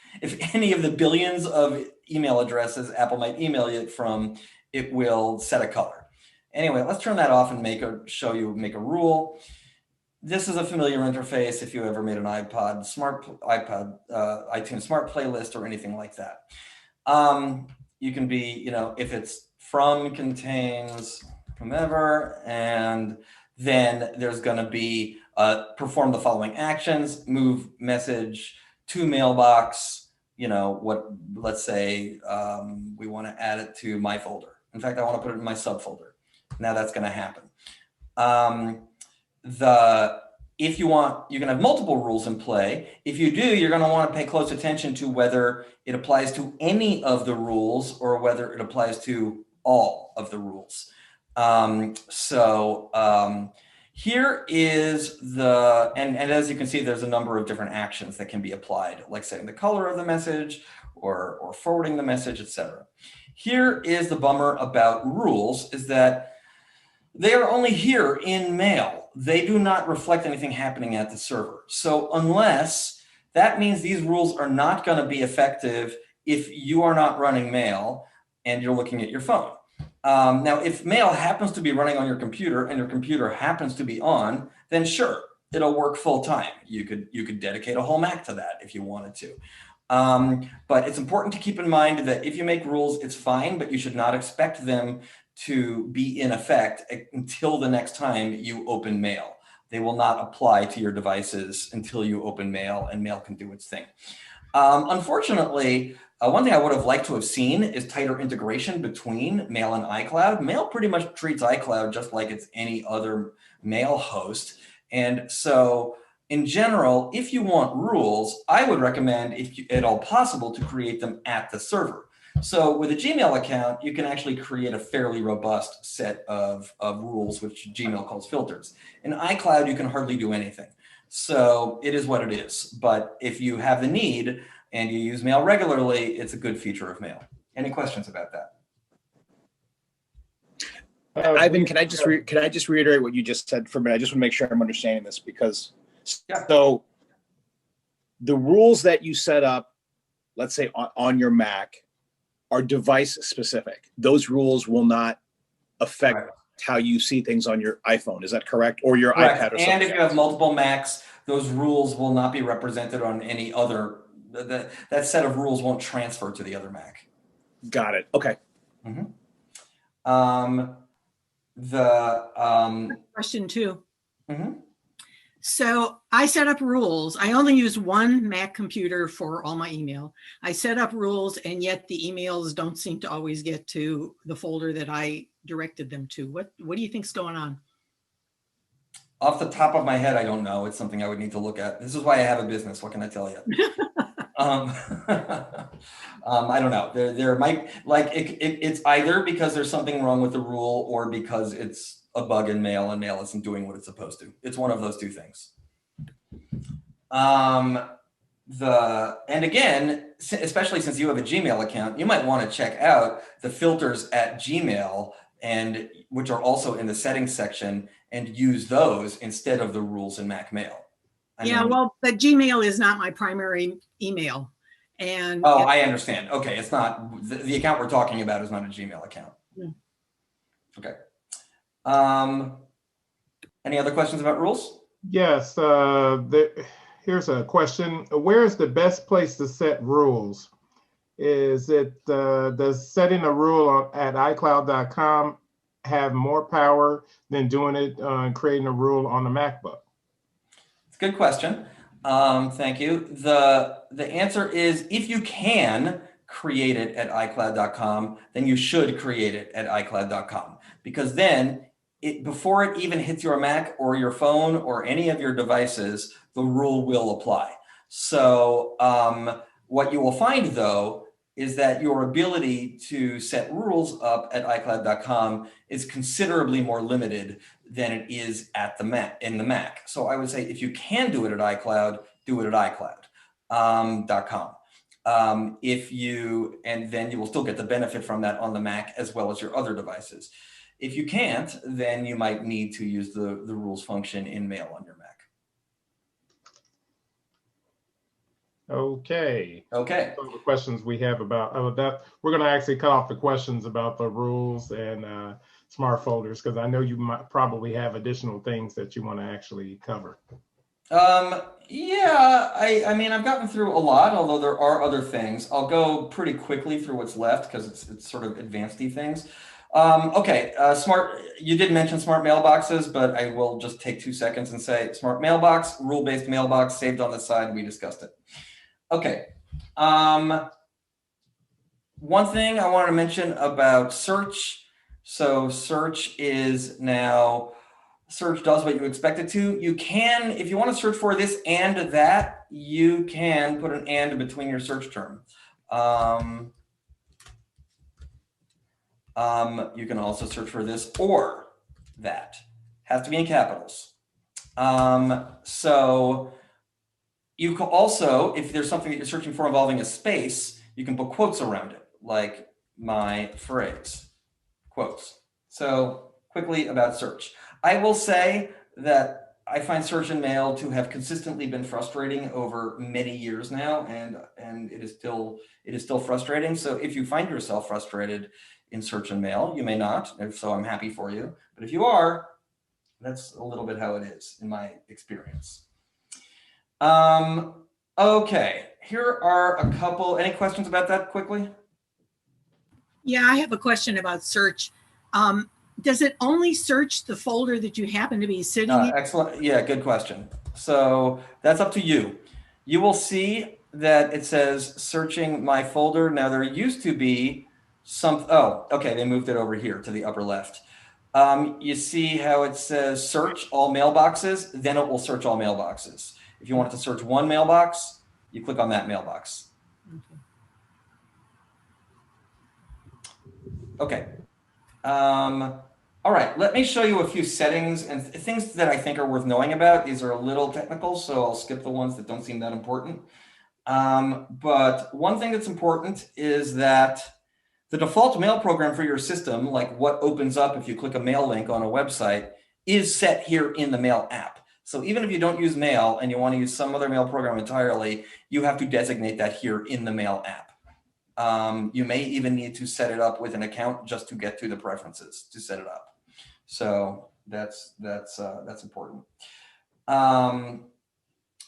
I: any of the billions of email addresses Apple might email you from, it will set a color. Anyway, let's turn that off and make a rule. This is a familiar interface if you ever made an iTunes Smart playlist or anything like that. You can be, if it's from contains whomever, and then there's going to be perform the following actions: move message to mailbox. Let's say we want to add it to my folder. In fact, I want to put it in my subfolder. Now that's going to happen. If you want, you can have multiple rules in play. If you do, you're going to want to pay close attention to whether it applies to any of the rules or whether it applies to all of the rules. Here is and as you can see, there's a number of different actions that can be applied, like setting the color of the message or forwarding the message, etc. Here is the bummer about rules, is that they are only here in mail. They do not reflect anything happening at the server. So unless, that means these rules are not going to be effective if you are not running mail and you're looking at your phone. Now, if mail happens to be running on your computer and your computer happens to be on, then sure, it'll work full time. You could dedicate a whole Mac to that if you wanted to. But it's important to keep in mind that if you make rules, it's fine, but you should not expect them to be in effect until the next time you open mail. They will not apply to your devices until you open mail and mail can do its thing. Unfortunately, One thing I would have liked to have seen is tighter integration between Mail and iCloud. Mail pretty much treats iCloud just like it's any other mail host. And so in general, if you want rules, I would recommend, if at all possible, to create them at the server. So with a Gmail account, you can actually create a fairly robust set of rules, which Gmail calls filters. In iCloud, you can hardly do anything. So it is what it is. But if you have the need and you use Mail regularly, it's a good feature of Mail. Any questions about that?
G: Ivan, can I just reiterate what you just said for a minute? I just want to make sure I'm understanding this, because so the rules that you set up, let's say on your Mac, are device specific. Those rules will not affect how you see things on your iPhone. Is that correct? Or your iPad or something?
I: And if you have multiple Macs, those rules will not be represented on any other, that set of rules won't transfer to the other Mac.
G: Got it. Okay.
J: Question 2.
I: Mm-hmm.
J: So I set up rules. I only use one Mac computer for all my email. I set up rules, and yet the emails don't seem to always get to the folder that I directed them to. What do you think's going on?
I: Off the top of my head, I don't know. It's something I would need to look at. This is why I have a business. What can I tell you? I don't know. There might, like, it's either because there's something wrong with the rule or because it's a bug in Mail and Mail isn't doing what it's supposed to. It's one of those two things. And again, especially since you have a Gmail account, you might want to check out the filters at Gmail, and which are also in the settings section, and use those instead of the rules in Mac Mail.
J: Well, but Gmail is not my primary email. And
I: I understand. Okay, it's not, the account we're talking about is not a Gmail account. Okay. Any other questions about rules?
B: Yes, here's a question. Where is the best place to set rules? Is it, does setting a rule at iCloud.com have more power than doing it, creating a rule on the MacBook?
I: It's a good question. Thank you. The answer is, if you can create it at iCloud.com, then you should create it at iCloud.com, because then before it even hits your Mac or your phone or any of your devices, the rule will apply. So what you will find, though, is that your ability to set rules up at iCloud.com is considerably more limited than it is at the Mac, in the Mac. So I would say, if you can do it at iCloud, do it at iCloud.com. And then you will still get the benefit from that on the Mac as well as your other devices. If you can't, then you might need to use the rules function in Mail on your Mac.
B: Okay.
I: Okay.
B: Some of the questions we have about that, we're going to actually cut off the questions about the rules and smart folders, because I know you might probably have additional things that you want to actually cover.
I: Yeah, I mean, I've gotten through a lot, although there are other things. I'll go pretty quickly through what's left because it's sort of advanced-y things. Okay, you did mention smart mailboxes, but I will just take 2 seconds and say smart mailbox, rule-based mailbox, saved on the side, we discussed it. Okay, one thing I wanted to mention about search. So search does what you expect it to. You can, if you want to search for this and that, you can put an and between your search term. You can also search for this or that. Has to be in capitals. So you can also, if there's something that you're searching for involving a space, you can put quotes around it, like my phrase, quotes. So quickly about search. I will say that I find search and Mail to have consistently been frustrating over many years now, and it is still frustrating. So if you find yourself frustrated in search and Mail, you may not. If so, I'm happy for you. But if you are, that's a little bit how it is in my experience. Okay, here are a couple. Any questions about that quickly?
J: Yeah, I have a question about search. Does it only search the folder that you happen to be sitting in?
I: Excellent. Yeah, good question. So that's up to you. You will see that it says searching my folder. Now there used to be some, oh, okay, they moved it over here to the upper left. You see how it says search all mailboxes, then it will search all mailboxes. If you want it to search one mailbox, you click on that mailbox. Okay. All right, let me show you a few settings and things that I think are worth knowing about. These are a little technical, so I'll skip the ones that don't seem that important. But one thing that's important is that the default mail program for your system, like what opens up if you click a mail link on a website, is set here in the Mail app. So even if you don't use Mail and you want to use some other mail program entirely, you have to designate that here in the Mail app. You may even need to set it up with an account just to get to the preferences to set it up. So that's important.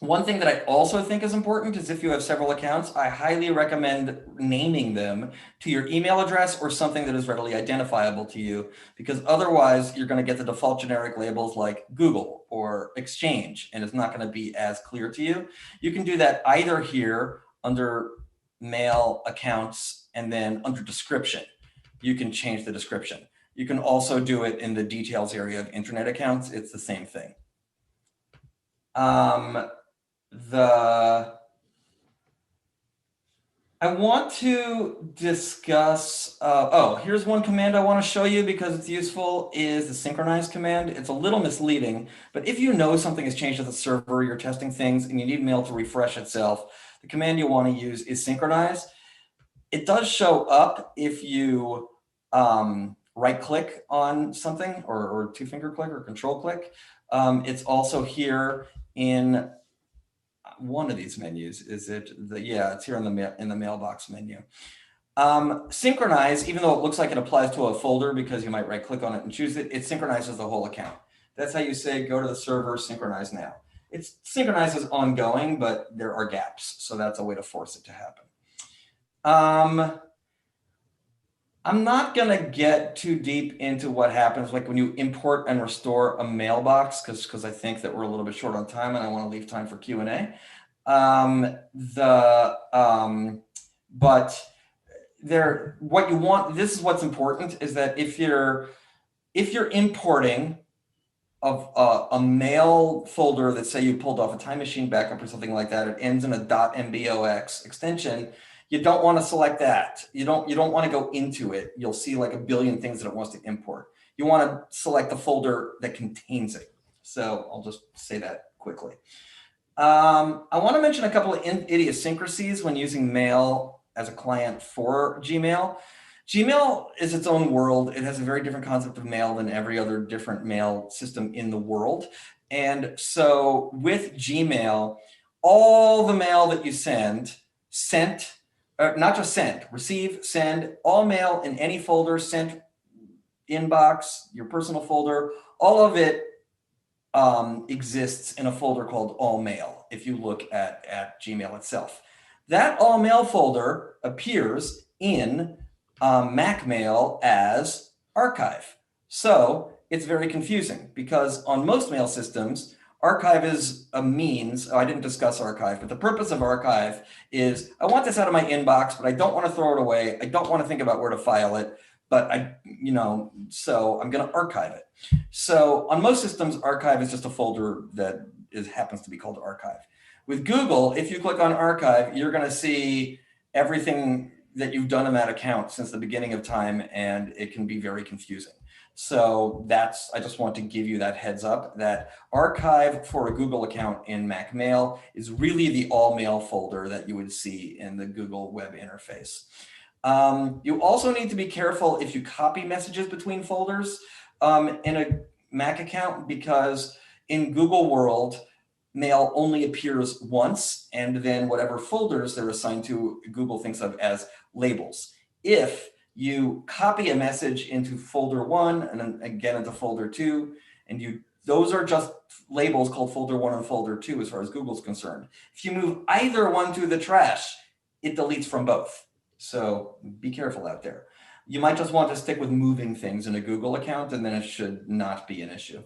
I: One thing that I also think is important is if you have several accounts, I highly recommend naming them to your email address or something that is readily identifiable to you, because otherwise you're going to get the default generic labels like Google or Exchange, and it's not going to be as clear to you. You can do that either here under Mail accounts and then under description, you can change the description. You can also do it in the details area of internet accounts. It's the same thing. I want to discuss, here's one command I want to show you because it's useful, is the synchronize command. It's a little misleading, but if you know something has changed at the server, you're testing things and you need mail to refresh itself, the command you want to use is synchronize. It does show up if you right click on something or two finger click or control click. It's also here in one of these menus. Is it the, yeah, it's here in the mailbox menu. Synchronize, even though it looks like it applies to a folder because you might right click on it and choose it, it synchronizes the whole account. That's how you say, go to the server, synchronize now. It synchronizes ongoing, but there are gaps. So that's a way to force it to happen. I'm not going to get too deep into what happens like when you import and restore a mailbox, because I think that we're a little bit short on time and I want to leave time for Q&A. But what you want, this is what's important, is that if you're importing of a mail folder that, say, you pulled off a Time Machine backup or something like that, it ends in a .mbox extension, you don't want to select that. You don't want to go into it. You'll see like a billion things that it wants to import. You want to select the folder that contains it. So I'll just say that quickly. I want to mention a couple of idiosyncrasies when using Mail as a client for Gmail. Gmail is its own world. It has a very different concept of mail than every other different mail system in the world. And so with Gmail, all the mail that you not just send, receive, send, all mail in any folder, sent, inbox, your personal folder, all of it exists in a folder called all mail if you look at Gmail itself. That all mail folder appears in Mac Mail as archive. So it's very confusing because on most mail systems, archive is a means. I didn't discuss archive, but the purpose of archive is I want this out of my inbox, but I don't want to throw it away. I don't want to think about where to file it, but so I'm going to archive it. So on most systems, archive is just a folder that happens to be called archive. With Google, if you click on archive, you're going to see everything that you've done in that account since the beginning of time, and it can be very confusing. So I just want to give you that heads up that archive for a Google account in Mac Mail is really the all mail folder that you would see in the Google web interface. You also need to be careful if you copy messages between folders in a Mac account, because in Google World, mail only appears once, and then whatever folders they're assigned to, Google thinks of as labels. If you copy a message into folder 1 and then again into folder 2, and those are just labels called folder 1 and folder 2 as far as Google's concerned. If you move either one to the trash, it deletes from both. So be careful out there. You might just want to stick with moving things in a Google account, and then it should not be an issue.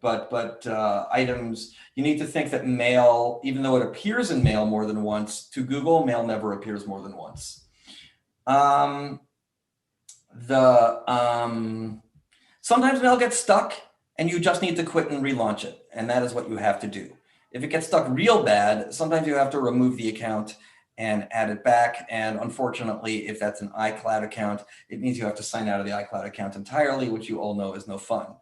I: but items, you need to think that mail, even though it appears in mail more than once, to Google, mail never appears more than once. Sometimes mail gets stuck and you just need to quit and relaunch it. And that is what you have to do. If it gets stuck real bad, sometimes you have to remove the account and add it back. And unfortunately, if that's an iCloud account, it means you have to sign out of the iCloud account entirely, which you all know is no fun.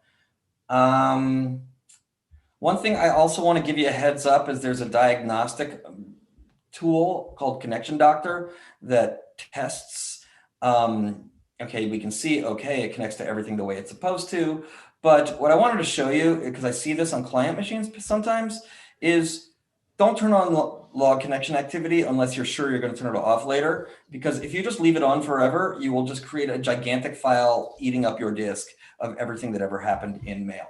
I: One thing I also want to give you a heads up is there's a diagnostic tool called Connection Doctor that tests, okay, we can see, okay, it connects to everything the way it's supposed to. But what I wanted to show you, because I see this on client machines sometimes, is don't turn on log connection activity unless you're sure you're going to turn it off later. Because if you just leave it on forever, you will just create a gigantic file eating up your disk of everything that ever happened in mail.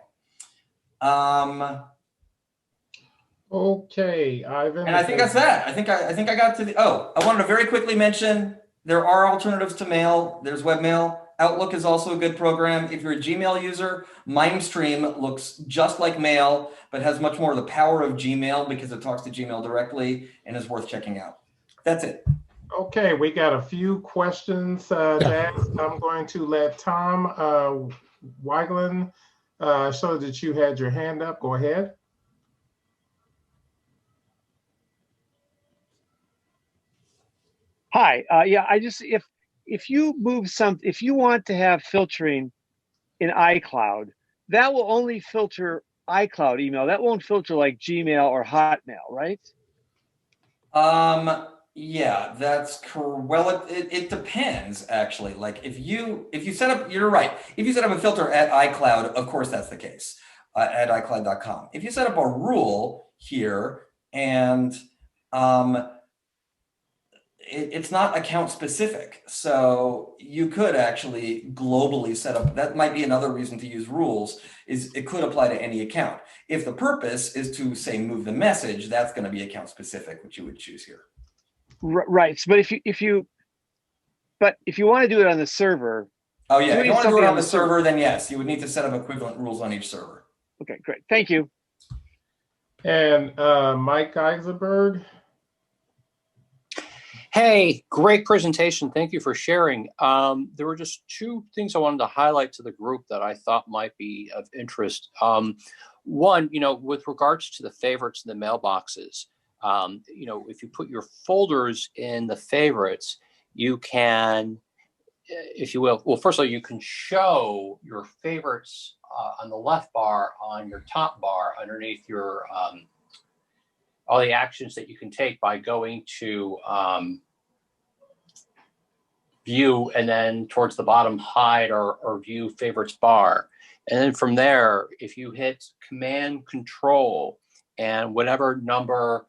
B: Okay, Ivan.
I: And I think that's that. I think I got to the, oh, I wanted to very quickly mention there are alternatives to mail. There's webmail. Outlook is also a good program. If you're a Gmail user, Mindstream looks just like mail, but has much more of the power of Gmail because it talks to Gmail directly and is worth checking out. That's it.
B: Okay, we got a few questions to ask. I'm going to let Tom Weiglin show that you had your hand up. Go ahead.
L: Hi. Yeah, I just if you move if you want to have filtering in iCloud, that will only filter iCloud email. That won't filter like Gmail or Hotmail, right?
I: Yeah, that's correct. Well, it depends actually. Like if you set up, you're right. If you set up a filter at iCloud, of course that's the case at iCloud.com. If you set up a rule here and it's not account specific. So you could actually globally set up, that might be another reason to use rules, is it could apply to any account. If the purpose is to say move the message, that's going to be account specific, which you would choose here.
L: Right. But if you want to do it on the server.
I: Oh yeah, if you want to do it on the server, then yes, you would need to set up equivalent rules on each server.
L: Okay, great. Thank you.
B: And Mike Eisenberg.
M: Hey, great presentation. Thank you for sharing. There were just two things I wanted to highlight to the group that I thought might be of interest. One, with regards to the favorites and the mailboxes, if you put your folders in the favorites, you can, if you will, well, first of all, you can show your favorites on the left bar on your top bar underneath your, all the actions that you can take by going to view and then towards the bottom hide or view favorites bar. And then from there, if you hit Command Control and whatever number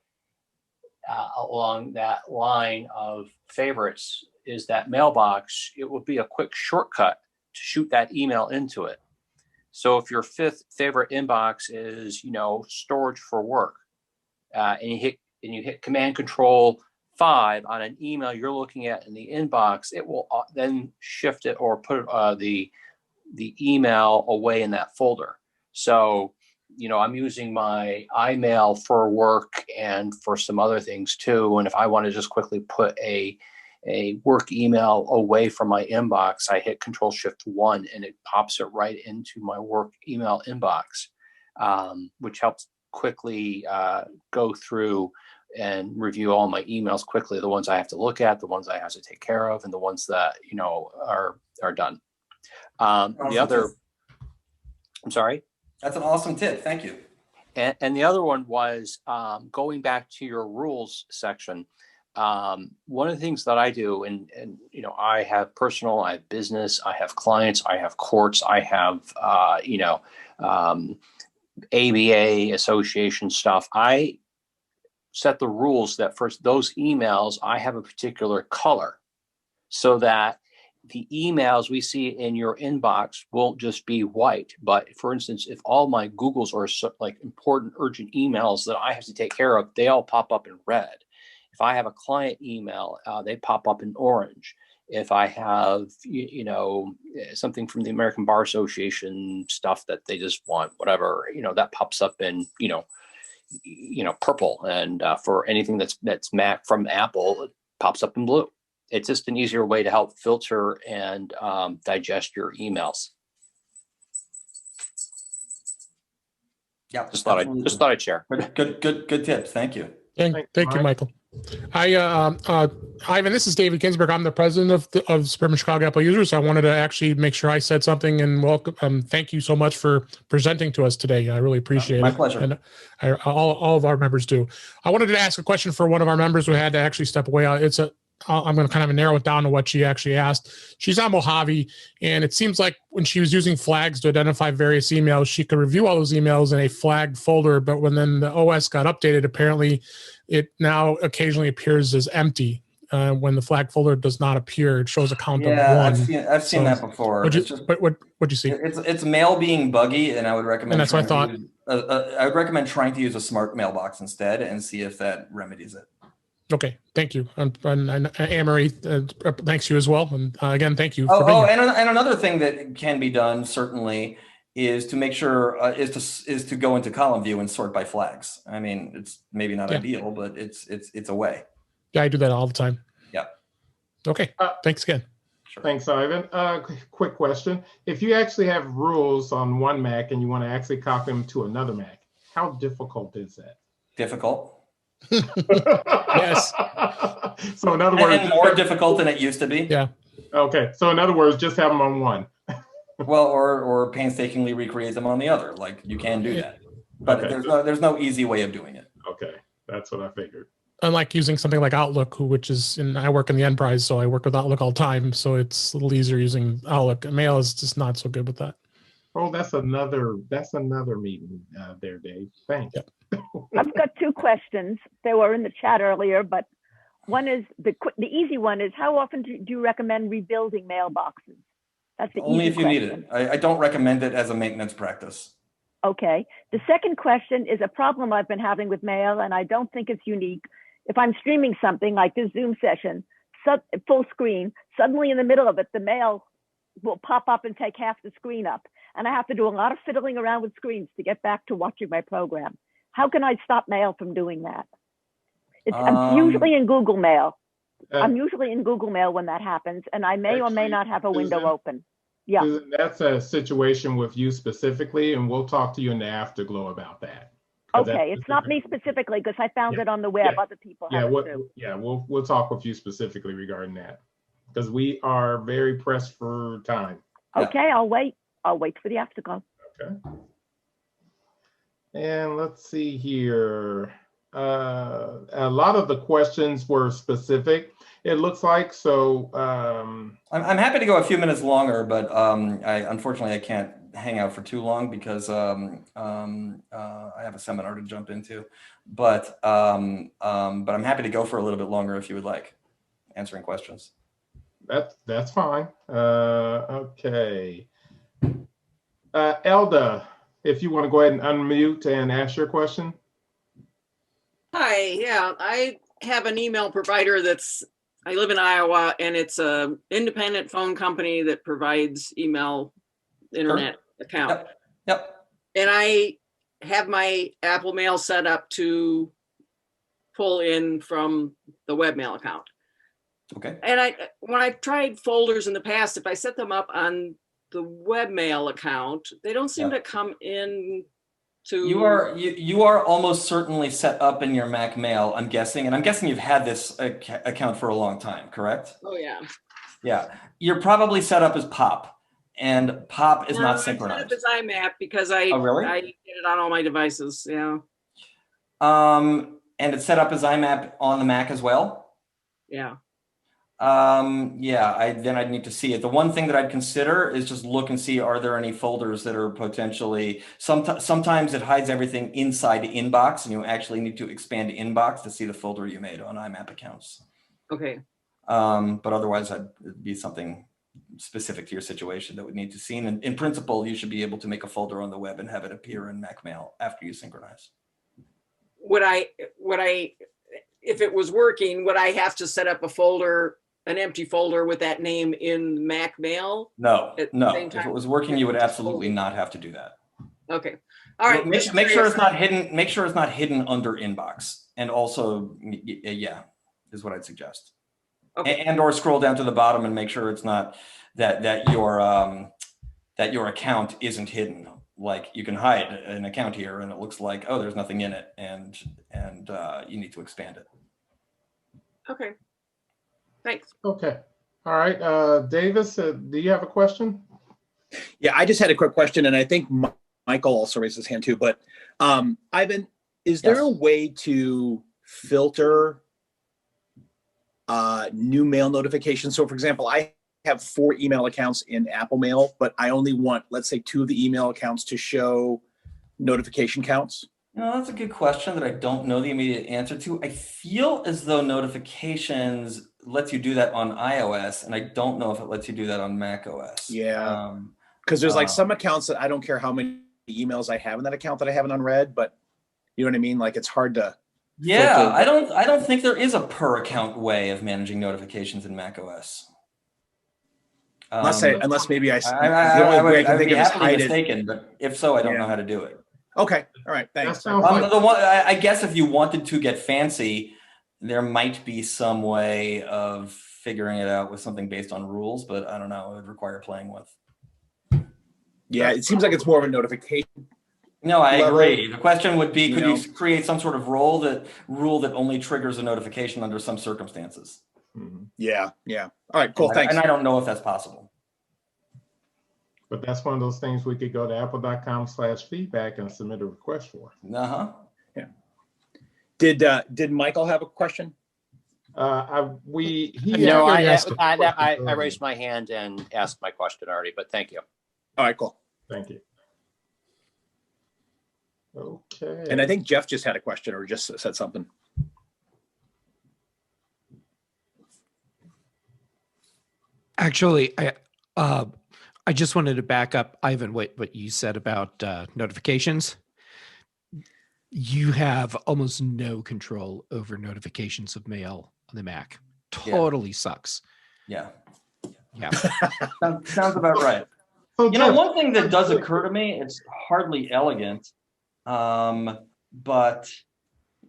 M: along that line of favorites is that mailbox, it will be a quick shortcut to shoot that email into it. So if your fifth favorite inbox is, storage for work, and you hit Command Control 5 on an email you're looking at in the inbox, it will then shift it or put the email away in that folder. So, I'm using my iMail for work and for some other things too. And if I want to just quickly put a work email away from my inbox, I hit Control-Shift-1 and it pops it right into my work email inbox, which helps quickly go through and review all my emails quickly, the ones I have to look at, the ones I have to take care of, and the ones that, are done. The other, I'm sorry?
I: That's an awesome tip. Thank you.
M: And the other one was going back to your rules section. One of the things that I do, and I have personal, I have business, I have clients, I have courts, I have, ABA association stuff. I set the rules that for those emails, I have a particular color so that the emails we see in your inbox won't just be white. But for instance, if all my Googles are like important, urgent emails that I have to take care of, they all pop up in red. If I have a client email, they pop up in orange. if I have, something from the American Bar Association stuff that they just want, whatever, that pops up in, purple. And for anything that's Mac from Apple, it pops up in blue. It's just an easier way to help filter and digest your emails.
I: Yeah,
M: just thought I'd share.
I: Good tips. Thank you.
A: Thank you, Michael. Ivan, this is David Ginsburg. I'm the president of Suburban Chicago Apple Users. I wanted to actually make sure I said something and welcome. Thank you so much for presenting to us today. I really appreciate it.
I: My pleasure.
A: And all of our members do. I wanted to ask a question for one of our members who had to actually step away. I'm going to kind of narrow it down to what she actually asked. She's on Mojave, and it seems like when she was using flags to identify various emails, she could review all those emails in a flagged folder, but when then the OS got updated, apparently it now occasionally appears as empty. When the flag folder does not appear, it shows a count of one.
I: I've seen that before.
A: What'd you see?
I: It's mail being buggy, and I would recommend.
A: And that's what I thought.
I: I would recommend trying to use a smart mailbox instead and see if that remedies it.
A: Okay, thank you. And Anne-Marie, thanks you as well. And again, thank you for being here.
I: And another thing that can be done certainly is to make sure is to go into column view and sort by flags. I mean, it's maybe not ideal, but it's a way.
A: Yeah, I do that all the time.
I: Yeah.
A: Okay. Thanks again.
I: Sure.
B: Thanks, Ivan. Quick question: if you actually have rules on one Mac and you want to actually copy them to another Mac, how difficult is that?
I: Difficult.
A: Yes.
B: So in other words,
I: and more difficult than it used to be.
A: Yeah.
B: Okay. So in other words, just have them on one.
I: Well, or painstakingly recreate them on the other. Like you can do that, but there's no easy way of doing it.
B: Okay, that's what I figured.
A: Unlike using something like Outlook, I work in the enterprise, so I work with Outlook all the time. So it's a little easier using Outlook. Mail is just not so good with that.
B: Oh, that's another meeting there, Dave. Thanks.
A: Yep.
F: I've got two questions. They were in the chat earlier, but one is the easy one is how often do you recommend rebuilding mailboxes? That's the
I: only
F: easy
I: if you
F: question.
I: need it. I don't recommend it as a maintenance practice.
F: Okay. The second question is a problem I've been having with mail, and I don't think it's unique. If I'm streaming something like this Zoom session, full screen, suddenly in the middle of it, the mail will pop up and take half the screen up. And I have to do a lot of fiddling around with screens to get back to watching my program. How can I stop mail from doing that? I'm usually in Google Mail. I'm usually in Google Mail when that happens, and I may or may not have a window open. Yeah.
B: Susan, that's a situation with you specifically, and we'll talk to you in the afterglow about that.
F: Okay, it's not me specifically because I found it on the web. Other people have it too.
B: We'll talk with you specifically regarding that because we are very pressed for time.
F: Okay, I'll wait. I'll wait for the afterglow.
B: Okay. And let's see here. A lot of the questions were specific, it looks like. So
I: I'm happy to go a few minutes longer, but unfortunately I can't hang out for too long because I have a seminar to jump into. But I'm happy to go for a little bit longer if you would like, answering questions.
B: That's fine. Okay. Elda, if you want to go ahead and unmute and ask your question.
N: Hi, yeah, I have an email provider I live in Iowa, and it's an independent phone company that provides email internet account.
I: Yep.
N: And I have my Apple Mail set up to pull in from the webmail account.
I: Okay.
N: And when I've tried folders in the past, if I set them up on the webmail account, they don't seem to come in to.
I: You are almost certainly set up in your Mac Mail, I'm guessing, and I'm guessing you've had this account for a long time, correct?
N: Oh yeah.
I: Yeah, you're probably set up as POP, and POP is not synchronized.
N: It's IMAP because I get it on all my devices. Yeah.
I: And it's set up as IMAP on the Mac as well.
N: Yeah.
I: Then I'd need to see it. The one thing that I'd consider is just look and see, are there any folders that are potentially, sometimes it hides everything inside the inbox and you actually need to expand the inbox to see the folder you made on IMAP accounts.
N: Okay.
I: But otherwise it'd be something specific to your situation that would need to see. And in principle, you should be able to make a folder on the web and have it appear in Mac Mail after you synchronize.
N: If it was working, would I have to set up a folder an empty folder with that name in Mac Mail?
I: No,
N: at the
I: no.
N: same
I: If
N: time?
I: it was working, you would
N: Just
I: absolutely
N: folder.
I: not have to do that.
N: Okay. All right.
I: Make,
N: just
I: make sure
N: curious.
I: it's not hidden. Make sure it's not hidden under inbox. And also, yeah, is what I'd suggest.
N: Okay.
I: And or scroll down to the bottom and make sure it's not that your account isn't hidden. Like you can hide an account here and it looks like, oh, there's nothing in it, and you need to expand it.
N: Okay. Thanks.
B: Okay. All right. Davis, do you have a question?
G: Yeah, I just had a quick question, and I think Michael also raised his hand too. But Ivan, is there a way to filter new mail notifications? So, for example, I have 4 email accounts in Apple Mail, but I only want, let's say, 2 of the email accounts to show notification counts.
I: No, that's a good question that I don't know the immediate answer to. I feel as though notifications lets you do that on iOS, and I don't know if it lets you do that on Mac OS.
G: Yeah, because there's like some accounts that I don't care how many emails I have in that account that I haven't unread, but you know what I mean? Like it's hard to.
I: Yeah, I don't think there is a per account way of managing notifications in Mac OS.
G: Unless maybe the
I: I
G: only way I can
I: would
G: think
I: be
G: of is
I: happily
G: hide it.
I: mistaken, but if so, I don't know how to do it.
G: Okay, all right, thanks.
B: That sounds like-
I: The one, I guess if you wanted to get fancy, there might be some way of figuring it out with something based on rules, but I don't know. It would require playing with.
G: Yeah, it seems like it's more of a notification.
I: No, I
G: level,
I: agree. The question would be, could
G: know.
I: you create some sort of rule that only triggers a notification under some circumstances?
G: Yeah, yeah. All right, cool, thanks.
I: And I don't know if that's possible.
B: But that's one of those things we could go to apple.com/feedback and submit a request for.
I: Uh-huh.
G: Yeah. Did Michael have a question?
B: I
M: raised my hand and asked my question already, but thank you.
G: All right, cool.
B: Thank you. Okay.
G: And I think Jeff just had a question or just said something.
C: Actually, I just wanted to back up, Ivan, what you said about notifications. You have almost no control over notifications of mail on the Mac. Totally sucks.
I: Yeah.
C: Yeah.
I: Sounds about right.
B: So
I: you know, one thing that does occur to me, it's hardly elegant, but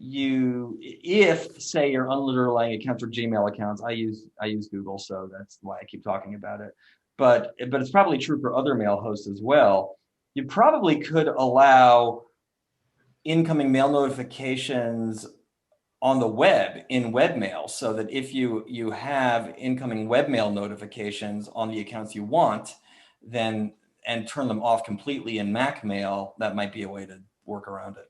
I: if say your underlying accounts are Gmail accounts, I use Google, so that's why I keep talking about it. But it's probably true for other mail hosts as well. You probably could allow incoming mail notifications on the web in webmail, so that if you have incoming webmail notifications on the accounts you want, then and turn them off completely in Mac Mail, that might be a way to work around it.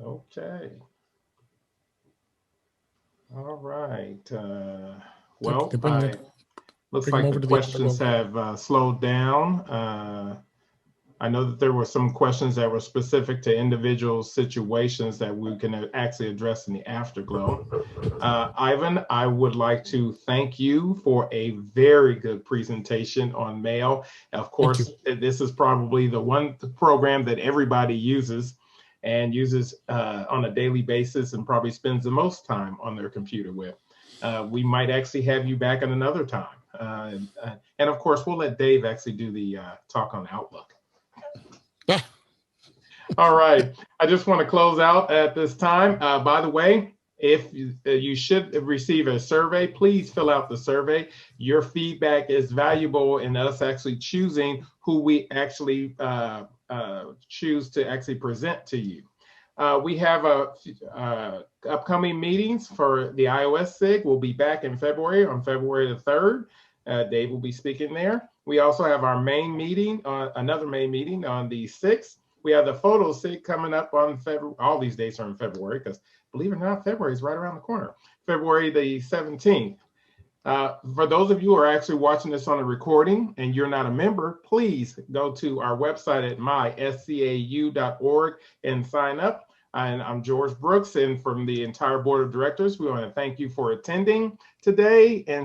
B: Okay. All right. Well, looks like the questions have slowed down. I know that there were some questions that were specific to individual situations that we can actually address in the afterglow. Ivan, I would like to thank you for a very good presentation on mail. Of course, this is probably the one program that everybody uses and uses on a daily basis and probably spends the most time on their computer with. We might actually have you back at another time. And of course, we'll let Dave actually do the talk on Outlook. All right. I just want to close out at this time. By the way, if you should receive a survey, please fill out the survey. Your feedback is valuable in us actually choosing who we actually choose to actually present to you. We have upcoming meetings for the iOS SIG. We'll be back in February, on February the 3rd. Dave will be speaking there. We also have our main meeting, another main meeting on the 6th. We have the photo SIG coming up on February. All these dates are in February because, believe it or not, February is right around the corner. February the 17th. For those of you who are actually watching this on a recording and you're not a member, please go to our website at myscau.org and sign up. And I'm George Brooks, and from the entire board of directors, we want to thank you for attending today. And